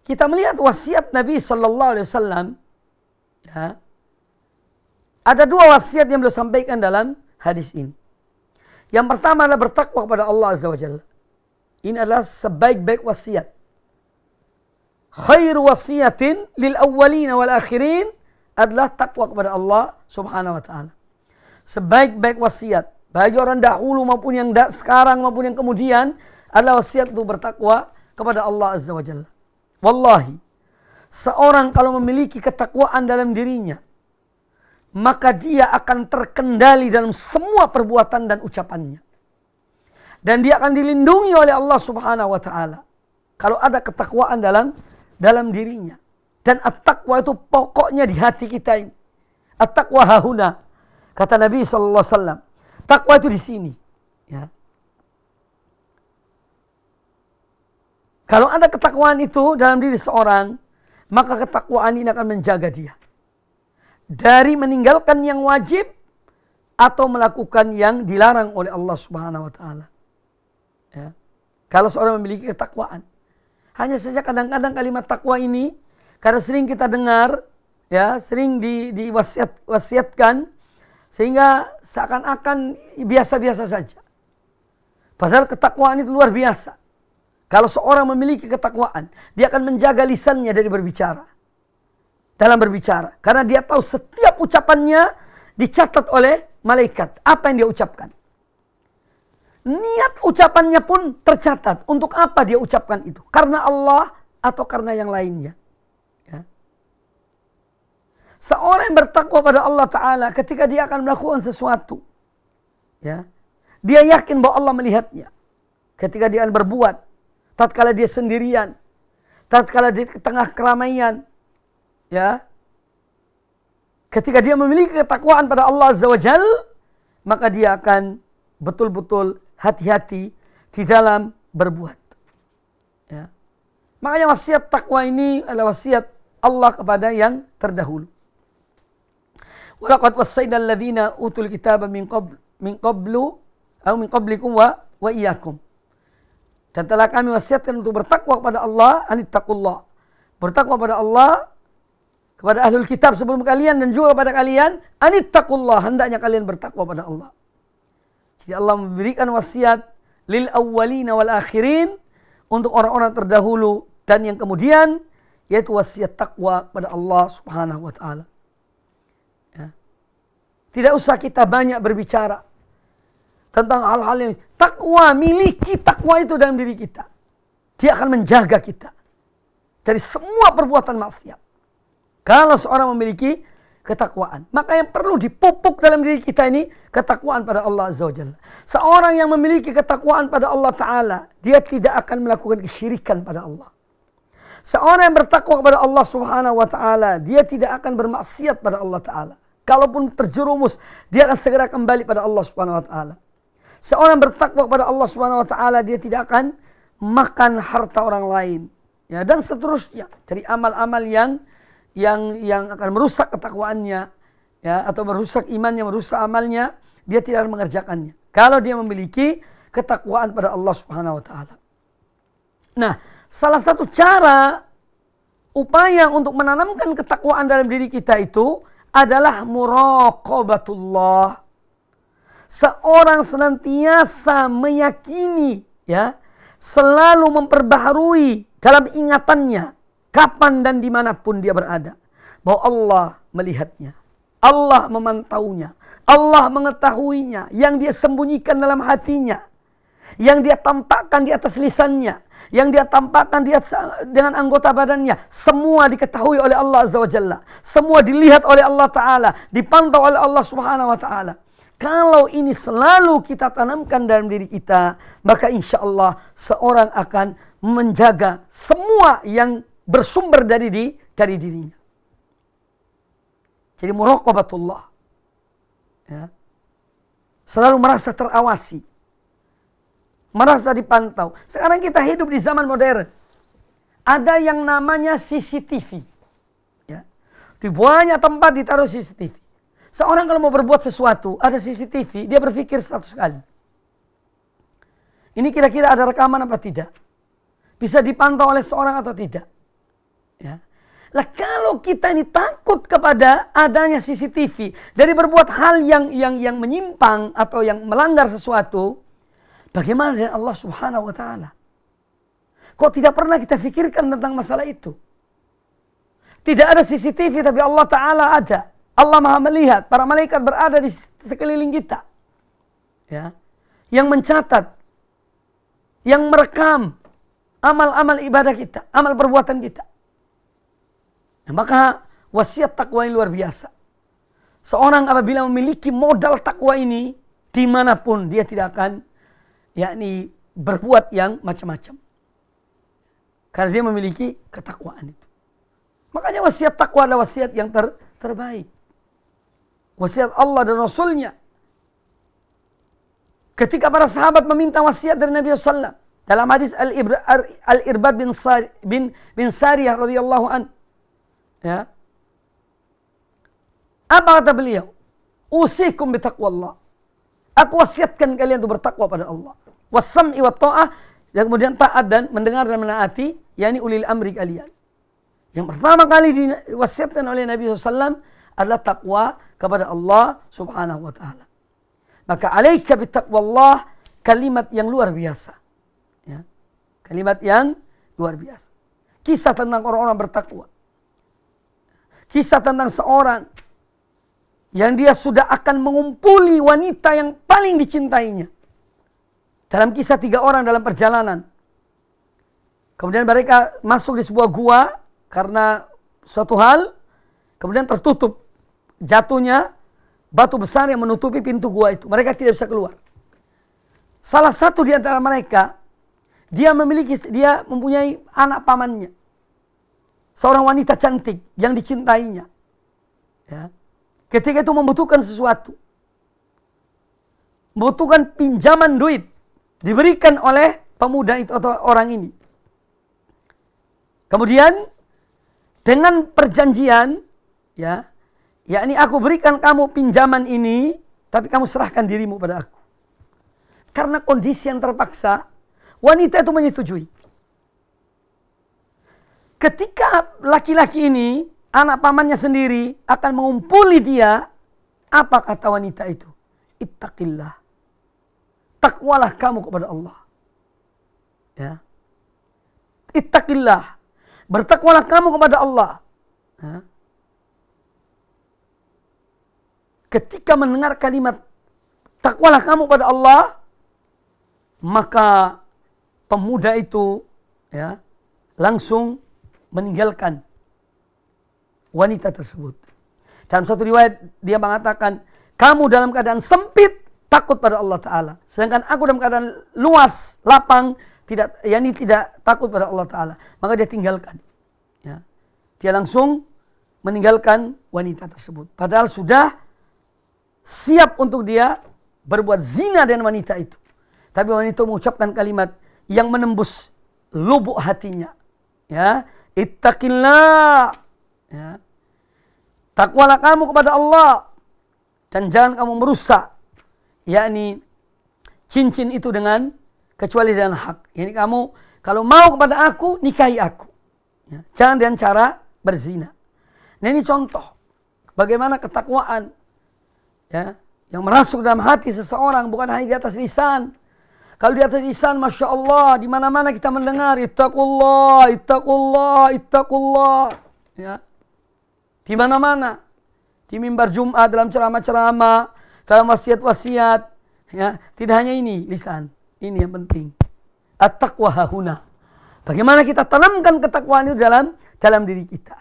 kita melihat wasiat Nabi Sallallahu Alaihi Wasallam, ya, ada dua wasiat yang beliau sampaikan dalam hadis ini. Yang pertama adalah bertakwa kepada Allah Azza wa Jalla. Ini adalah sebaik-baik wasiat. Khairu wasiatin lil awwalina wal akhirin adalah takwa kepada Allah Subhanahu wa taala. Sebaik-baik wasiat bagi orang dahulu maupun yang sekarang maupun yang kemudian adalah wasiat untuk bertakwa kepada Allah Azza wa Jalla. Wallahi, seorang kalau memiliki ketakwaan dalam dirinya, maka dia akan terkendali dalam semua perbuatan dan ucapannya. Dan dia akan dilindungi oleh Allah Subhanahu wa taala kalau ada ketakwaan dalam dirinya. Dan at-taqwa itu pokoknya di hati kita ini. At-taqwa hahuna. Kata Nabi sallallahu alaihi wasallam, takwa itu di sini, ya. Kalau ada ketakwaan itu dalam diri seorang, maka ketakwaan ini akan menjaga dia dari meninggalkan yang wajib atau melakukan yang dilarang oleh Allah Subhanahu wa taala. Ya. Kalau seorang memiliki ketakwaan, hanya saja kadang-kadang kalimat takwa ini karena sering kita dengar, ya, sering diwasiatkan sehingga seakan-akan biasa-biasa saja. Padahal ketakwaan itu luar biasa. Kalau seorang memiliki ketakwaan, dia akan menjaga lisannya dari berbicara. Dalam berbicara. Karena dia tahu setiap ucapannya dicatat oleh malaikat. Apa yang dia ucapkan. Niat ucapannya pun tercatat. Untuk apa dia ucapkan itu? Karena Allah atau karena yang lainnya. Ya. Seorang yang bertakwa pada Allah Ta'ala ketika dia akan melakukan sesuatu. Ya, dia yakin bahwa Allah melihatnya. Ketika dia akan berbuat. Tatkala dia sendirian. Tatkala di tengah keramaian. Ya, ketika dia memiliki ketakwaan pada Allah Azza wa Jal, maka dia akan betul-betul hati-hati di dalam berbuat. Ya. Makanya wasiat takwa ini adalah wasiat Allah kepada yang terdahulu. Walaqad wassayna alladziina utul kitaba min qablikum wa iyyakum. Dan telah kami wasiatkan untuk bertakwa kepada Allah, anittaqullah. Bertakwa kepada Allah, kepada ahlul kitab sebelum kalian dan juga kepada kalian, anittaqullah, hendaknya kalian bertakwa pada Allah. Jadi Allah memberikan wasiat lil awwalina wal akhirin untuk orang-orang terdahulu dan yang kemudian, yaitu wasiat takwa pada Allah Subhanahu wa taala. Ya. Tidak usah kita banyak berbicara tentang hal-hal yang takwa, miliki takwa itu dalam diri kita. Dia akan menjaga kita dari semua perbuatan maksiat. Kalau seorang memiliki ketakwaan, maka yang perlu dipupuk dalam diri kita ini ketakwaan pada Allah Azza wa Jalla. Seorang yang memiliki ketakwaan pada Allah Ta'ala, dia tidak akan melakukan kesyirikan pada Allah. Seorang yang bertakwa kepada Allah Subhanahu wa Ta'ala, dia tidak akan bermaksiat pada Allah Ta'ala. Kalaupun terjerumus, dia akan segera kembali pada Allah Subhanahu wa Ta'ala. Seorang bertakwa kepada Allah Subhanahu wa Ta'ala, dia tidak akan makan harta orang lain, ya, dan seterusnya dari amal-amal yang akan merusak ketakwaannya, ya, atau merusak imannya, merusak amalnya, dia tidak akan mengerjakannya. Kalau dia memiliki ketakwaan pada Allah Subhanahu wa Ta'ala. Nah, salah satu cara upaya untuk menanamkan ketakwaan dalam diri kita itu adalah muraqabatullah. Seorang senantiasa meyakini, ya, selalu memperbaharui dalam ingatannya kapan dan dimanapun dia berada, bahwa Allah melihatnya, Allah memantaunya, Allah mengetahuinya, yang dia sembunyikan dalam hatinya, yang dia tampakkan di atas lisannya, yang dia tampakkan dengan anggota badannya, semua diketahui oleh Allah Azza wa Jalla. Semua dilihat oleh Allah Ta'ala, dipantau oleh Allah Subhanahu wa Ta'ala. Kalau ini selalu kita tanamkan dalam diri kita, maka insya Allah seorang akan menjaga semua yang bersumber dari dirinya. Jadi muraqabatullah, ya. Selalu merasa terawasi, merasa dipantau. Sekarang kita hidup di zaman modern. Ada yang namanya CCTV. Ya. Di banyak tempat ditaruh CCTV. Seorang kalau mau berbuat sesuatu, ada CCTV, dia berpikir 100 kali. Ini kira-kira ada rekaman apa tidak? Bisa dipantau oleh seorang atau tidak? Ya. Lah kalau kita ini takut kepada adanya CCTV dari berbuat hal yang menyimpang atau yang melanggar sesuatu, bagaimana dengan Allah Subhanahu wa Ta'ala? Kok tidak pernah kita pikirkan tentang masalah itu? Tidak ada CCTV tapi Allah Ta'ala ada. Allah Maha melihat, para malaikat berada di sekeliling kita. Ya. Yang mencatat, yang merekam amal-amal ibadah kita, amal perbuatan kita. Nah, maka wasiat takwa ini luar biasa. Seorang apabila memiliki modal takwa ini, dimanapun dia tidak akan berbuat yang macam-macam. Karena dia memiliki ketakwaan itu. Makanya wasiat takwa adalah wasiat yang terbaik. Wasiat Allah dan Rasulnya. Ketika para sahabat meminta wasiat dari Nabi SAW. Dalam hadis Al-Irbad bin Sariyah radhiyallahu an. Ya. Apa kata beliau? Usikum bitaqwallah. Aku wasiatkan kalian untuk bertakwa pada Allah. Wassam'i wa ta'ah, dan kemudian taat dan mendengar dan menaati, yakni ulil amri kalian. Yang pertama kali diwasiatkan oleh Nabi SAW adalah takwa kepada Allah Subhanahu wa Ta'ala. Maka alaika bitaqwallah, kalimat yang luar biasa. Ya. Kalimat yang luar biasa. Kisah tentang orang-orang bertakwa. Kisah tentang seorang yang dia sudah akan mengumpuli wanita yang paling dicintainya. Dalam kisah 3 orang dalam perjalanan. Kemudian mereka masuk di sebuah gua karena suatu hal. Kemudian tertutup. Jatuhnya batu besar yang menutupi pintu gua itu. Mereka tidak bisa keluar. Salah satu di antara mereka, dia mempunyai anak pamannya. Seorang wanita cantik yang dicintainya. Ya. Ketika itu membutuhkan sesuatu. Membutuhkan pinjaman duit. Diberikan oleh pemuda itu atau orang ini. Kemudian dengan perjanjian, ya, yakni aku berikan kamu pinjaman ini, tapi kamu serahkan dirimu pada aku. Karena kondisi yang terpaksa, wanita itu menyetujui. Ketika laki-laki ini, anak pamannya sendiri, akan mengumpuli dia, apa kata wanita itu? Ittaqillah. Takwalah kamu kepada Allah. Ya. Ittaqillah. Bertakwalah kamu kepada Allah. Ya. Ketika mendengar kalimat takwalah kamu kepada Allah, maka pemuda itu, ya, langsung meninggalkan wanita tersebut. Dalam satu riwayat dia mengatakan, kamu dalam keadaan sempit takut pada Allah Ta'ala, sedangkan aku dalam keadaan luas, lapang, tidak takut pada Allah Ta'ala. Maka dia tinggalkan. Ya. Dia langsung meninggalkan wanita tersebut. Padahal sudah siap untuk dia berbuat zina dengan wanita itu. Tapi wanita mengucapkan kalimat yang menembus lubuk hatinya. Ya, ittaqillah. Ya. Takwalah kamu kepada Allah dan jangan kamu merusak, yakni cincin itu dengan kecuali dengan hak. Yani kamu kalau mau kepada aku, nikahi aku. Ya. Jangan dengan cara berzina. Nah, ini contoh bagaimana ketakwaan, ya, yang merasuk dalam hati seseorang, bukan hanya di atas lisan. Kalau di atas lisan, Masya Allah, di mana-mana kita mendengar, ittaqullah, ittaqullah, ittaqullah. Ya. Di mana-mana. Di mimbar Jumat, dalam ceramah-ceramah, dalam wasiat-wasiat, ya, tidak hanya ini lisan. Ini yang penting. At-taqwa hahuna. Bagaimana kita tanamkan ketakwaan itu dalam diri kita.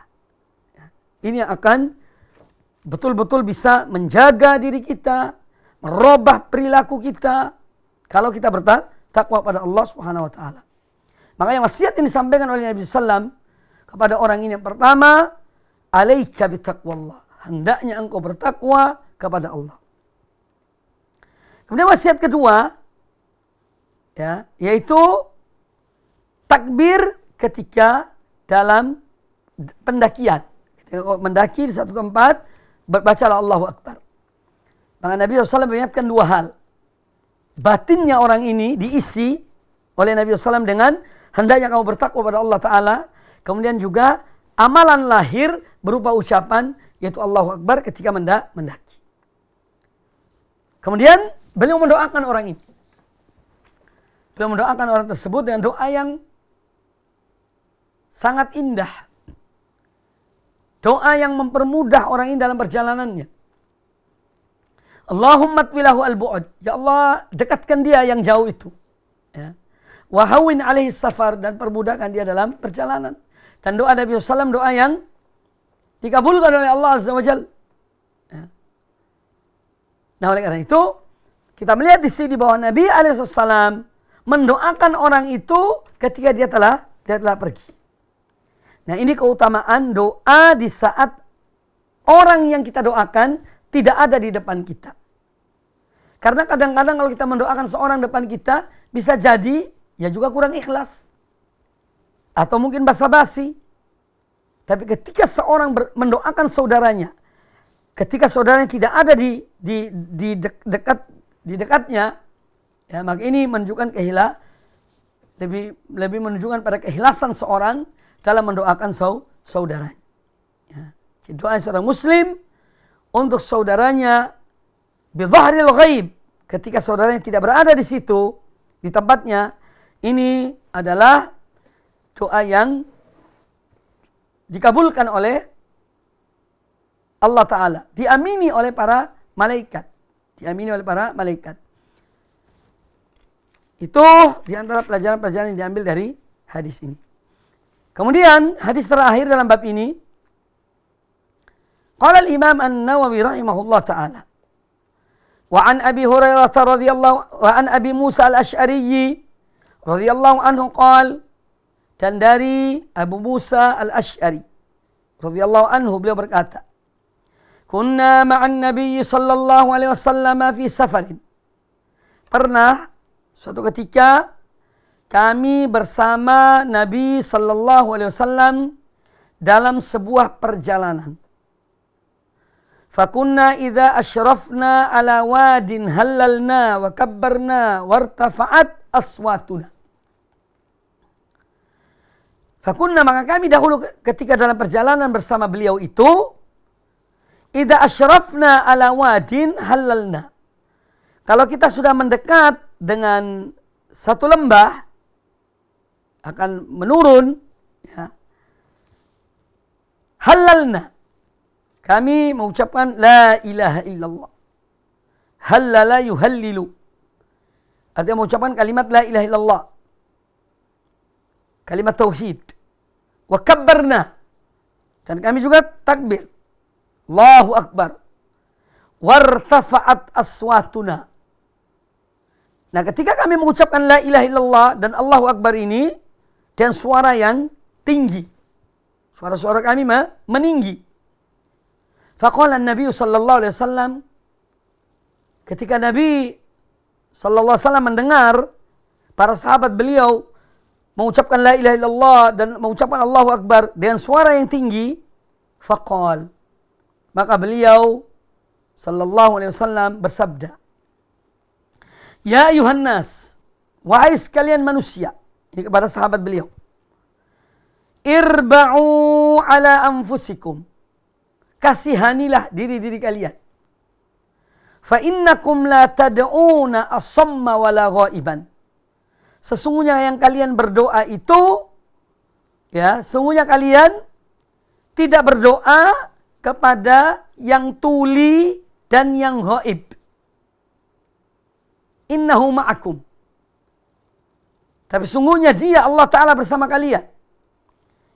Ini yang akan betul-betul bisa menjaga diri kita, merubah perilaku kita kalau kita bertakwa pada Allah Subhanahu wa taala. Makanya wasiat yang disampaikan oleh Nabi sallallahu kepada orang ini yang pertama, alaika bitaqwallah. Hendaknya engkau bertakwa kepada Allah. Kemudian wasiat kedua, ya, yaitu takbir ketika dalam pendakian. Ketika mendaki di satu tempat, berbacalah Allahu Akbar. Maka Nabi SAW mengingatkan dua hal. Batinnya orang ini diisi oleh Nabi SAW dengan hendaknya kamu bertakwa pada Allah Ta'ala. Kemudian juga amalan lahir berupa ucapan, yaitu Allahu Akbar ketika mendaki. Kemudian beliau mendoakan orang ini. Beliau mendoakan orang tersebut dengan doa yang sangat indah. Doa yang mempermudah orang ini dalam perjalanannya. Allahumma twilahu al-bu'ud. Ya Allah, dekatkan dia yang jauh itu. Ya. Wahawin alaihi safar, dan permudahkan dia dalam perjalanan. Dan doa Nabi SAW doa yang dikabulkan oleh Allah Azza wa Jalla. Ya. Nah, oleh karena itu kita melihat di sini bahwa Nabi SAW mendoakan orang itu ketika dia telah pergi. Nah, ini keutamaan doa di saat orang yang kita doakan tidak ada di depan kita. Karena kadang-kadang kalau kita mendoakan seorang depan kita, bisa jadi ya juga kurang ikhlas. Atau mungkin basa-basi. Tapi ketika seorang mendoakan saudaranya, ketika saudaranya tidak ada di dekatnya, ya, maka ini menunjukkan lebih menunjukkan pada keikhlasan seorang dalam mendoakan saudaranya. Ya. Doa seorang muslim untuk saudaranya bidhahril ghaib, ketika saudaranya tidak berada di situ, di tempatnya, ini adalah doa yang dikabulkan oleh Allah Ta'ala, diamini oleh para malaikat. Diamini oleh para malaikat. Itu diantara pelajaran-pelajaran yang diambil dari hadis ini. Kemudian hadis terakhir dalam bab ini, qala al-Imam An-Nawawi rahimahullah ta'ala, wa an Abi Hurairah radhiyallahu wa an Abi Musa al-Asy'ari radhiyallahu anhu qala, dan dari Abu Musa al-Asy'ari radhiyallahu anhu beliau berkata, kunna ma'an Nabi sallallahu alaihi wasallam fi safarin. Pernah suatu ketika kami bersama Nabi sallallahu alaihi wasallam dalam sebuah perjalanan. Fakunna idza asyrafna ala wadin halalna wa kabbarna wartafa'at aswatuna. Fakunna, maka kami dahulu ketika dalam perjalanan bersama beliau itu, idza asyrafna ala wadin halalna. Kalau kita sudah mendekat dengan satu lembah, akan menurun, ya, halalna, kami mengucapkan la ilaha illallah. Halala yuhallilu, artinya mengucapkan kalimat la ilaha illallah, kalimat tauhid. Wa kabbarna, dan kami juga takbir, Allahu Akbar. Wartafa'at aswatuna. Nah, ketika kami mengucapkan la ilaha illallah dan Allahu Akbar ini dengan suara yang tinggi, suara-suara kami meninggi. Faqala Nabi sallallahu alaihi wasallam, ketika Nabi sallallahu alaihi wasallam mendengar para sahabat beliau mengucapkan la ilaha illallah dan mengucapkan Allahu Akbar dengan suara yang tinggi, faqal, maka beliau sallallahu alaihi wasallam bersabda, ya ayuhan nas, wahai sekalian manusia, ini kepada sahabat beliau, irba'u ala anfusikum, kasihanilah diri-diri kalian. Fa innakum la tad'una asamma wala ghaiban. Sesungguhnya yang kalian berdoa itu, ya, sesungguhnya kalian tidak berdoa kepada yang tuli dan yang ghaib. innahu ma'akum. Tapi sungguhnya dia Allah Ta'ala bersama kalian.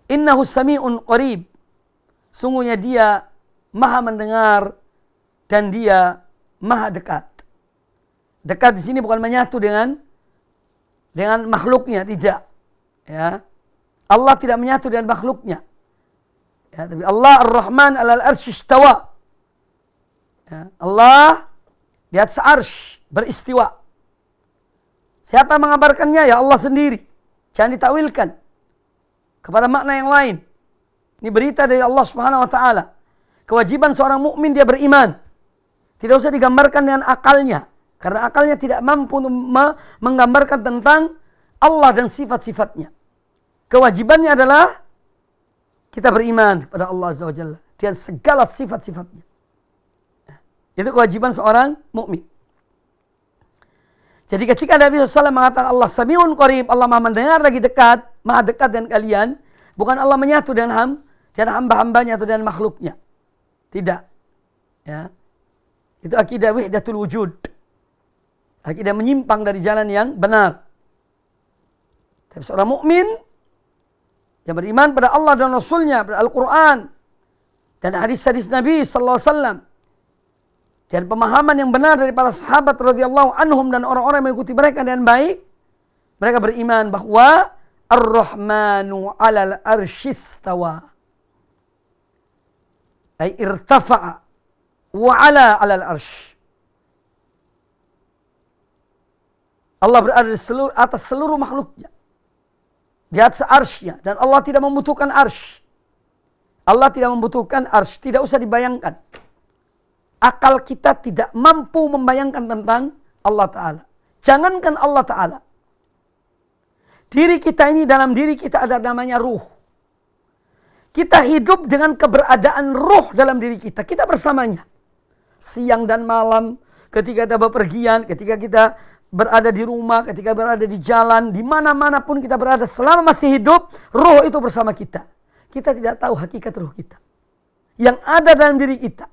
Innahu sami'un qarib. Sungguhnya dia maha mendengar dan dia maha dekat. Dekat di sini bukan menyatu dengan makhluknya, tidak. Ya. Allah tidak menyatu dengan makhluknya. Ya, tapi Allah Ar-Rahman 'alal arsy istawa. Ya, Allah di atas arsy beristiwa. Siapa yang mengabarkannya? Ya Allah sendiri. Jangan ditakwilkan kepada makna yang lain. Ini berita dari Allah Subhanahu wa taala. Kewajiban seorang mukmin dia beriman. Tidak usah digambarkan dengan akalnya, karena akalnya tidak mampu menggambarkan tentang Allah dan sifat-sifatnya. Kewajibannya adalah kita beriman kepada Allah Azza wa Jalla dengan segala sifat-sifatnya. Itu kewajiban seorang mukmin. Jadi ketika Nabi SAW mengatakan Allah Sami'un Qarib, Allah maha mendengar lagi dekat, maha dekat dengan kalian, bukan Allah menyatu dengan hamba-hambanya atau dengan makhluknya. Tidak. Ya. Itu akidah wahdatul wujud. Akidah menyimpang dari jalan yang benar. Tapi seorang mukmin yang beriman pada Allah dan Rasulnya, pada Al-Quran dan hadis-hadis Nabi SAW, dan pemahaman yang benar dari para sahabat radhiyallahu anhum dan orang-orang yang mengikuti mereka dengan baik, mereka beriman bahwa Ar-Rahmanu 'alal arsy istawa. Ay irtafa'a wa 'ala 'alal arsy. Allah berada di atas seluruh makhluknya, di atas arsy-Nya, dan Allah tidak membutuhkan arsy. Allah tidak membutuhkan arsy, tidak usah dibayangkan. Akal kita tidak mampu membayangkan tentang Allah Ta'ala. Jangankan Allah Ta'ala. Diri kita ini, dalam diri kita ada namanya ruh. Kita hidup dengan keberadaan ruh dalam diri kita. Kita bersamanya. Siang dan malam, ketika kita bepergian, ketika kita berada di rumah, ketika berada di jalan, di mana-mana pun kita berada, selama masih hidup, ruh itu bersama kita. Kita tidak tahu hakikat ruh kita yang ada dalam diri kita.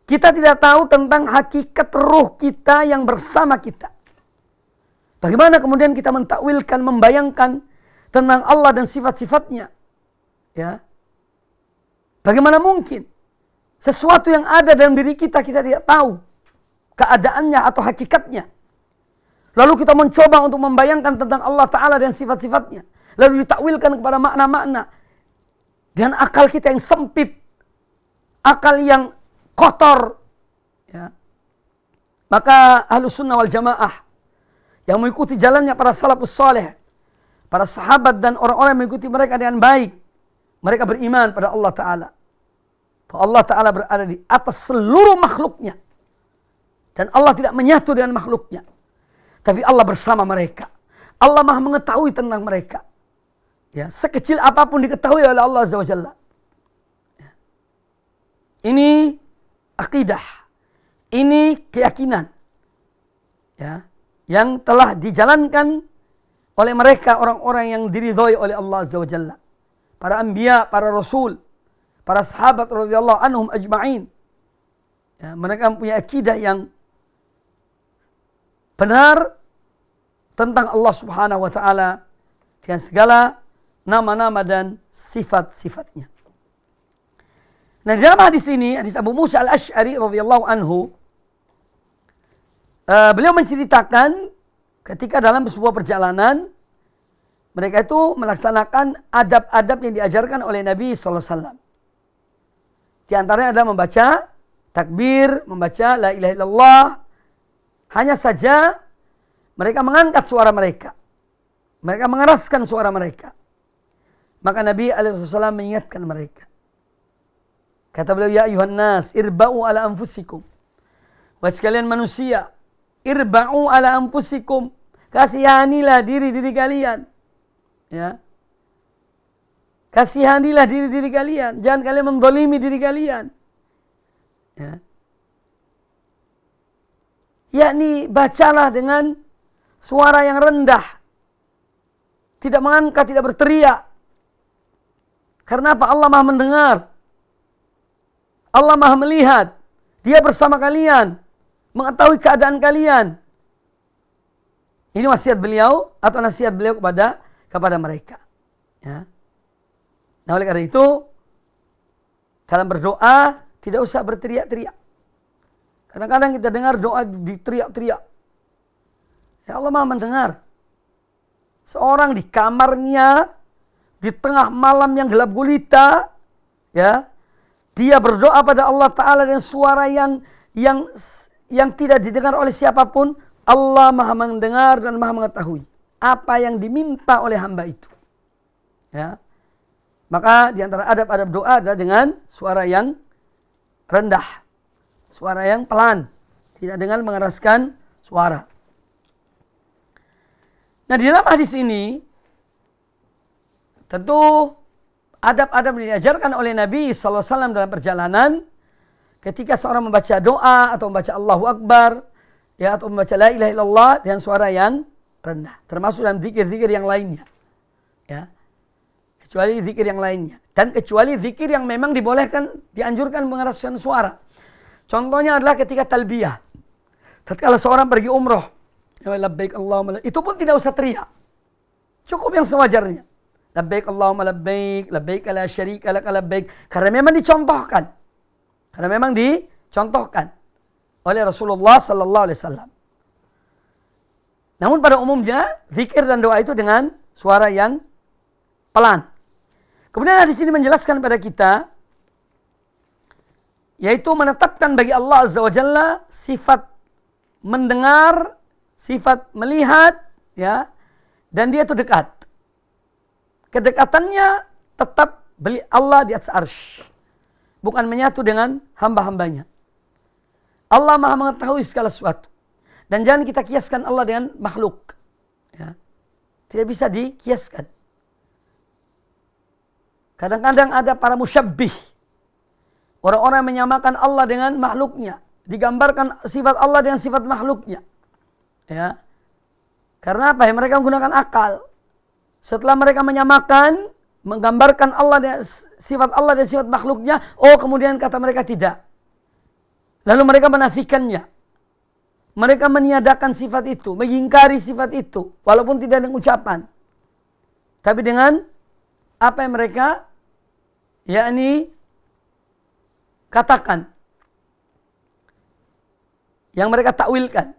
Kita tidak tahu tentang hakikat ruh kita yang bersama kita. Bagaimana kemudian kita mentakwilkan, membayangkan tentang Allah dan sifat-sifatnya? Ya. Bagaimana mungkin sesuatu yang ada dalam diri kita, kita tidak tahu keadaannya atau hakikatnya. Lalu kita mencoba untuk membayangkan tentang Allah Ta'ala dan sifat-sifatnya. Lalu ditakwilkan kepada makna-makna. Dan akal kita yang sempit. Akal yang kotor. Ya. Maka Ahlus Sunnah wal Jamaah yang mengikuti jalannya para salafus saleh, para sahabat dan orang-orang yang mengikuti mereka dengan baik, mereka beriman pada Allah Ta'ala. Bahwa Allah Ta'ala berada di atas seluruh makhluknya. Dan Allah tidak menyatu dengan makhluknya. Tapi Allah bersama mereka. Allah maha mengetahui tentang mereka. Ya, sekecil apapun diketahui oleh Allah Azza wa Jalla. Ya. Ini akidah. Ini keyakinan. Ya, yang telah dijalankan oleh mereka, orang-orang yang diridhoi oleh Allah Azza wa Jalla. Para anbiya, para rasul, para sahabat radhiyallahu anhum ajma'in. Ya, mereka mempunyai akidah yang benar tentang Allah Subhanahu wa taala dengan segala nama-nama dan sifat-sifatnya. Nah, di dalam hadis ini, hadis Abu Musa Al-Asy'ari radhiyallahu anhu, beliau menceritakan ketika dalam sebuah perjalanan mereka itu melaksanakan adab-adab yang diajarkan oleh Nabi sallallahu alaihi wasallam. Di antaranya adalah membaca takbir, membaca la ilaha illallah. Hanya saja mereka mengangkat suara mereka. Mereka mengeraskan suara mereka. Maka Nabi SAW mengingatkan mereka. Kata beliau, ya ayuhan nas, irba'u ala anfusikum. Wahai sekalian manusia, irba'u ala anfusikum. Kasihanilah diri-diri kalian. Ya. Kasihanilah diri-diri kalian. Jangan kalian menzalimi diri kalian. Ya. Yakni bacalah dengan suara yang rendah. Tidak mengangkat, tidak berteriak. Karena apa? Allah maha mendengar. Allah maha melihat. Dia bersama kalian. mengetahui keadaan kalian. Ini wasiat beliau atau nasihat beliau kepada mereka. Ya. Nah, oleh karena itu, dalam berdoa tidak usah berteriak-teriak. Kadang-kadang kita dengar doa diteriak-teriak. Ya Allah Maha mendengar. Seorang di kamarnya, di tengah malam yang gelap gulita, ya, dia berdoa pada Allah Ta'ala dengan suara yang tidak didengar oleh siapapun. Allah Maha mendengar dan Maha mengetahui apa yang diminta oleh hamba itu. Ya. Maka di antara adab-adab doa adalah dengan suara yang rendah, suara yang pelan, tidak dengan mengeraskan suara. Nah, di dalam hadis ini tentu adab-adab yang diajarkan oleh Nabi SAW dalam perjalanan ketika seorang membaca doa atau membaca Allahu Akbar, ya, atau membaca la ilaha illallah dengan suara yang rendah, termasuk dalam zikir-zikir yang lainnya, ya, kecuali zikir yang lainnya, dan kecuali zikir yang memang dibolehkan, dianjurkan mengeraskan suara. Contohnya adalah ketika talbiyah, tatkala seorang pergi umroh, ya, labbaik Allahumma, itu pun tidak usah teriak, cukup yang sewajarnya, labbaik Allahumma labbaik, labbaik la syarika lak labbaik, karena memang dicontohkan oleh Rasulullah Sallallahu Alaihi Wasallam. Namun pada umumnya zikir dan doa itu dengan suara yang pelan. Kemudian hadis ini menjelaskan pada kita, yaitu menetapkan bagi Allah Azza wa Jalla sifat mendengar, sifat melihat, ya, dan dia itu dekat. Kedekatannya tetap beli Allah di atas arsy, bukan menyatu dengan hamba-hambanya. Allah Maha mengetahui segala sesuatu. Dan jangan kita kiaskan Allah dengan makhluk. Ya. Tidak bisa dikiaskan. Kadang-kadang ada para musyabbih, orang-orang yang menyamakan Allah dengan makhluknya, digambarkan sifat Allah dengan sifat makhluknya. Ya. Karena apa? Ya, mereka menggunakan akal. Setelah mereka menyamakan, menggambarkan Allah dengan sifat Allah dan sifat makhluknya, kemudian kata mereka tidak. Lalu mereka menafikannya. Mereka meniadakan sifat itu, mengingkari sifat itu, walaupun tidak dengan ucapan. Tapi dengan apa yang mereka, yakni, katakan. Yang mereka takwilkan.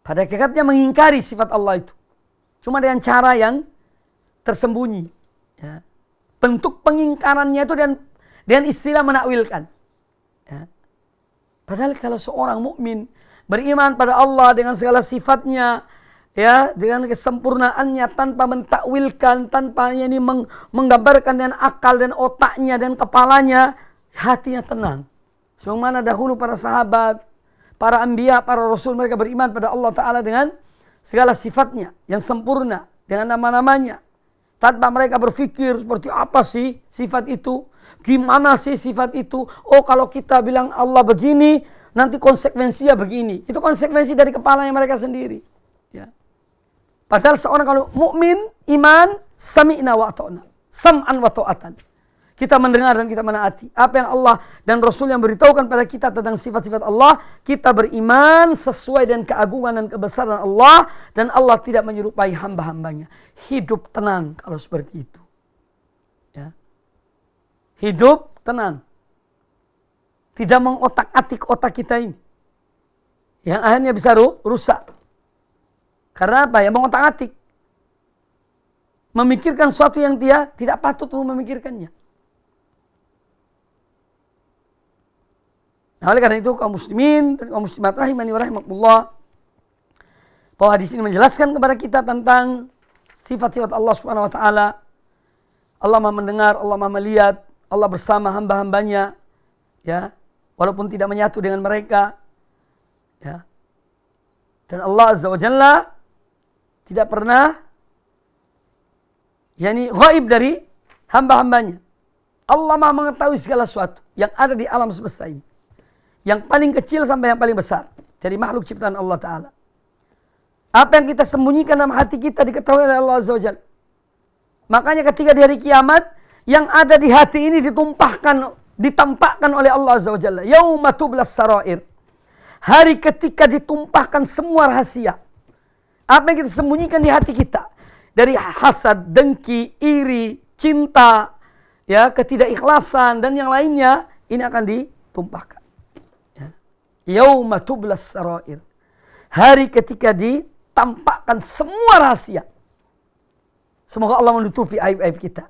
Pada hakikatnya mengingkari sifat Allah itu. Cuma dengan cara yang tersembunyi. Ya. Bentuk pengingkarannya itu dengan istilah menakwilkan. Ya. Padahal kalau seorang mukmin beriman pada Allah dengan segala sifatnya, ya, dengan kesempurnaannya, tanpa mentakwilkan, tanpa ini menggambarkan dengan akal dan otaknya dan kepalanya, hatinya tenang. Sebagaimana dahulu para sahabat, para anbiya, para rasul, mereka beriman pada Allah Ta'ala dengan segala sifatnya yang sempurna, dengan nama-namanya, tanpa mereka berpikir seperti apa sih sifat itu. Gimana sih sifat itu? Kalau kita bilang Allah begini, nanti konsekuensinya begini. Itu konsekuensi dari kepala yang mereka sendiri. Ya. Padahal seorang kalau mukmin, iman, sami'na wa ata'na, sam'an wa ta'atan. Kita mendengar dan kita menaati. Apa yang Allah dan Rasul yang beritahukan pada kita tentang sifat-sifat Allah, kita beriman sesuai dengan keagungan dan kebesaran Allah, dan Allah tidak menyerupai hamba-hambanya. Hidup tenang kalau seperti itu. Ya. Hidup tenang. Tidak mengotak-atik otak kita ini. Yang akhirnya bisa rusak. Karena apa? Ya, mengotak-atik. Memikirkan sesuatu yang dia tidak patut untuk memikirkannya. Nah, oleh karena itu kaum muslimin dan kaum muslimat rahimani wa rahimakumullah, bahwa hadis ini menjelaskan kepada kita tentang sifat-sifat Allah Subhanahu wa taala. Allah Maha mendengar, Allah Maha melihat, Allah bersama hamba-hambanya, ya, walaupun tidak menyatu dengan mereka, ya. Dan Allah Azza wa Jalla tidak pernah, yakni ghaib dari hamba-hambanya. Allah Maha mengetahui segala sesuatu yang ada di alam semesta ini, yang paling kecil sampai yang paling besar dari makhluk ciptaan Allah Ta'ala. Apa yang kita sembunyikan dalam hati kita diketahui oleh Allah Azza wa Jalla. Makanya ketika di hari kiamat, yang ada di hati ini ditampakkan oleh Allah Azza wa Jalla. Yauma tublas sarair. Hari ketika ditumpahkan semua rahasia. Apa yang kita sembunyikan di hati kita. Dari hasad, dengki, iri, cinta, ya, ketidakikhlasan, dan yang lainnya. Ini akan ditumpahkan. Ya. Yauma tublas sarair. Hari ketika ditampakkan semua rahasia. Semoga Allah menutupi aib-aib kita.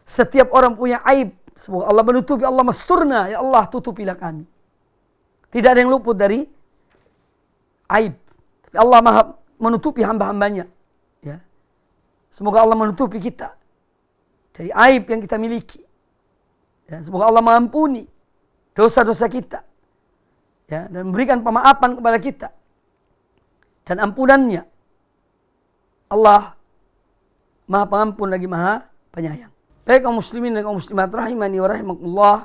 Setiap orang punya aib. Semoga Allah menutupi. Allah masturna. Ya Allah, tutupilah kami. Tidak ada yang luput dari aib. Tapi Allah maha menutupi hamba-hambanya. Ya. Semoga Allah menutupi kita dari aib yang kita miliki. Ya. Semoga Allah mengampuni dosa-dosa kita. Ya. Dan memberikan pemaafan kepada kita. Dan ampunannya. Allah maha pengampun lagi maha penyayang. Baik kaum muslimin dan kaum muslimat rahimani wa rahimakumullah.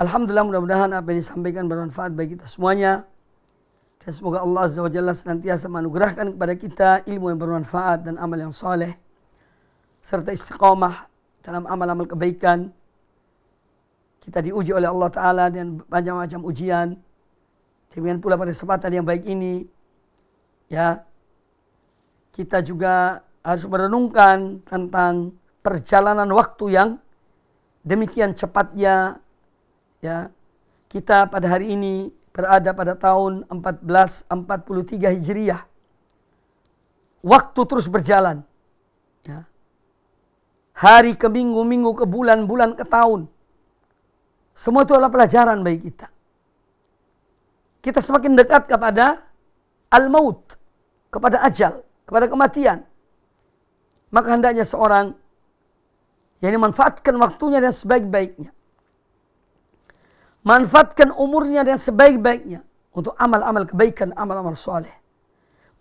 Alhamdulillah, mudah-mudahan apa yang disampaikan bermanfaat bagi kita semuanya. Dan semoga Allah Azza wa Jalla senantiasa menganugerahkan kepada kita ilmu yang bermanfaat dan amal yang soleh. Serta istiqamah dalam amal-amal kebaikan. Kita diuji oleh Allah Ta'ala dengan macam-macam ujian. Demikian pula pada kesempatan yang baik ini. Ya, kita juga harus merenungkan tentang perjalanan waktu yang demikian cepatnya. Ya, kita pada hari ini berada pada tahun 1443 Hijriah. Waktu terus berjalan. Ya. Hari ke minggu, minggu ke bulan, bulan ke tahun. Semua itu adalah pelajaran bagi kita. Kita semakin dekat kepada al-maut, kepada ajal, kepada kematian. Maka hendaknya seorang yang memanfaatkan waktunya dan sebaik-baiknya. Manfaatkan umurnya dengan sebaik-baiknya untuk amal-amal kebaikan, amal-amal soleh.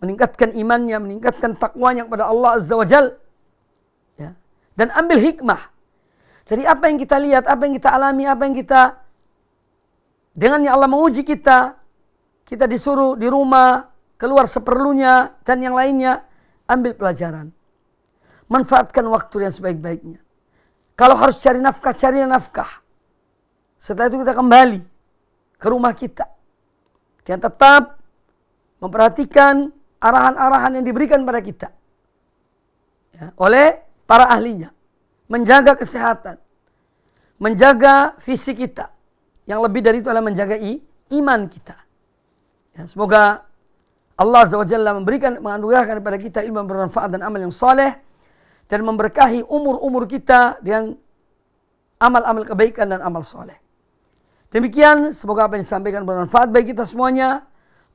Meningkatkan imannya, meningkatkan takwanya kepada Allah Azza wa Jal. Ya. Dan ambil hikmah dari apa yang kita lihat, apa yang kita alami, apa yang kita dengannya Allah menguji kita. Kita disuruh di rumah, keluar seperlunya, dan yang lainnya. Ambil pelajaran. Manfaatkan waktu yang sebaik-baiknya. Kalau harus cari nafkah, carilah nafkah. Setelah itu kita kembali ke rumah kita. Dan tetap memperhatikan arahan-arahan yang diberikan pada kita. Ya, oleh para ahlinya. Menjaga kesehatan. Menjaga fisik kita. Yang lebih dari itu adalah menjaga iman kita. Ya, semoga Allah Azza wa Jalla menganugerahkan kepada kita ilmu yang bermanfaat dan amal yang soleh. Dan memberkahi umur-umur kita dengan amal-amal kebaikan dan amal soleh. Demikian, semoga apa yang disampaikan bermanfaat bagi kita semuanya.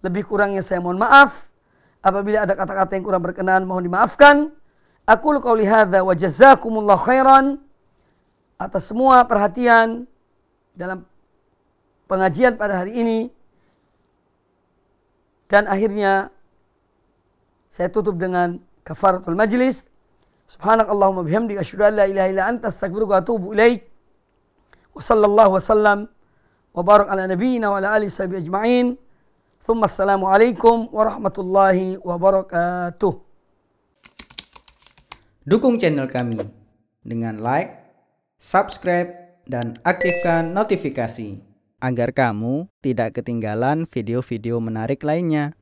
Lebih kurangnya saya mohon maaf. Apabila ada kata-kata yang kurang berkenan, mohon dimaafkan. Aqulu qauli hadza wa jazakumullahu khairan atas semua perhatian dalam pengajian pada hari ini. Dan akhirnya saya tutup dengan kafaratul majlis. Subhanakallahumma bihamdika asyhadu an la ilaha illa anta astaghfiruka wa atubu ilaik. Wa sallallahu wasallam wa barak ala nabiyyina wa ala alihi washabihi ajma'in. Thumma assalamu alaikum warahmatullahi wabarakatuh. Dukung channel kami dengan like, subscribe, dan aktifkan notifikasi agar kamu tidak ketinggalan video-video menarik lainnya.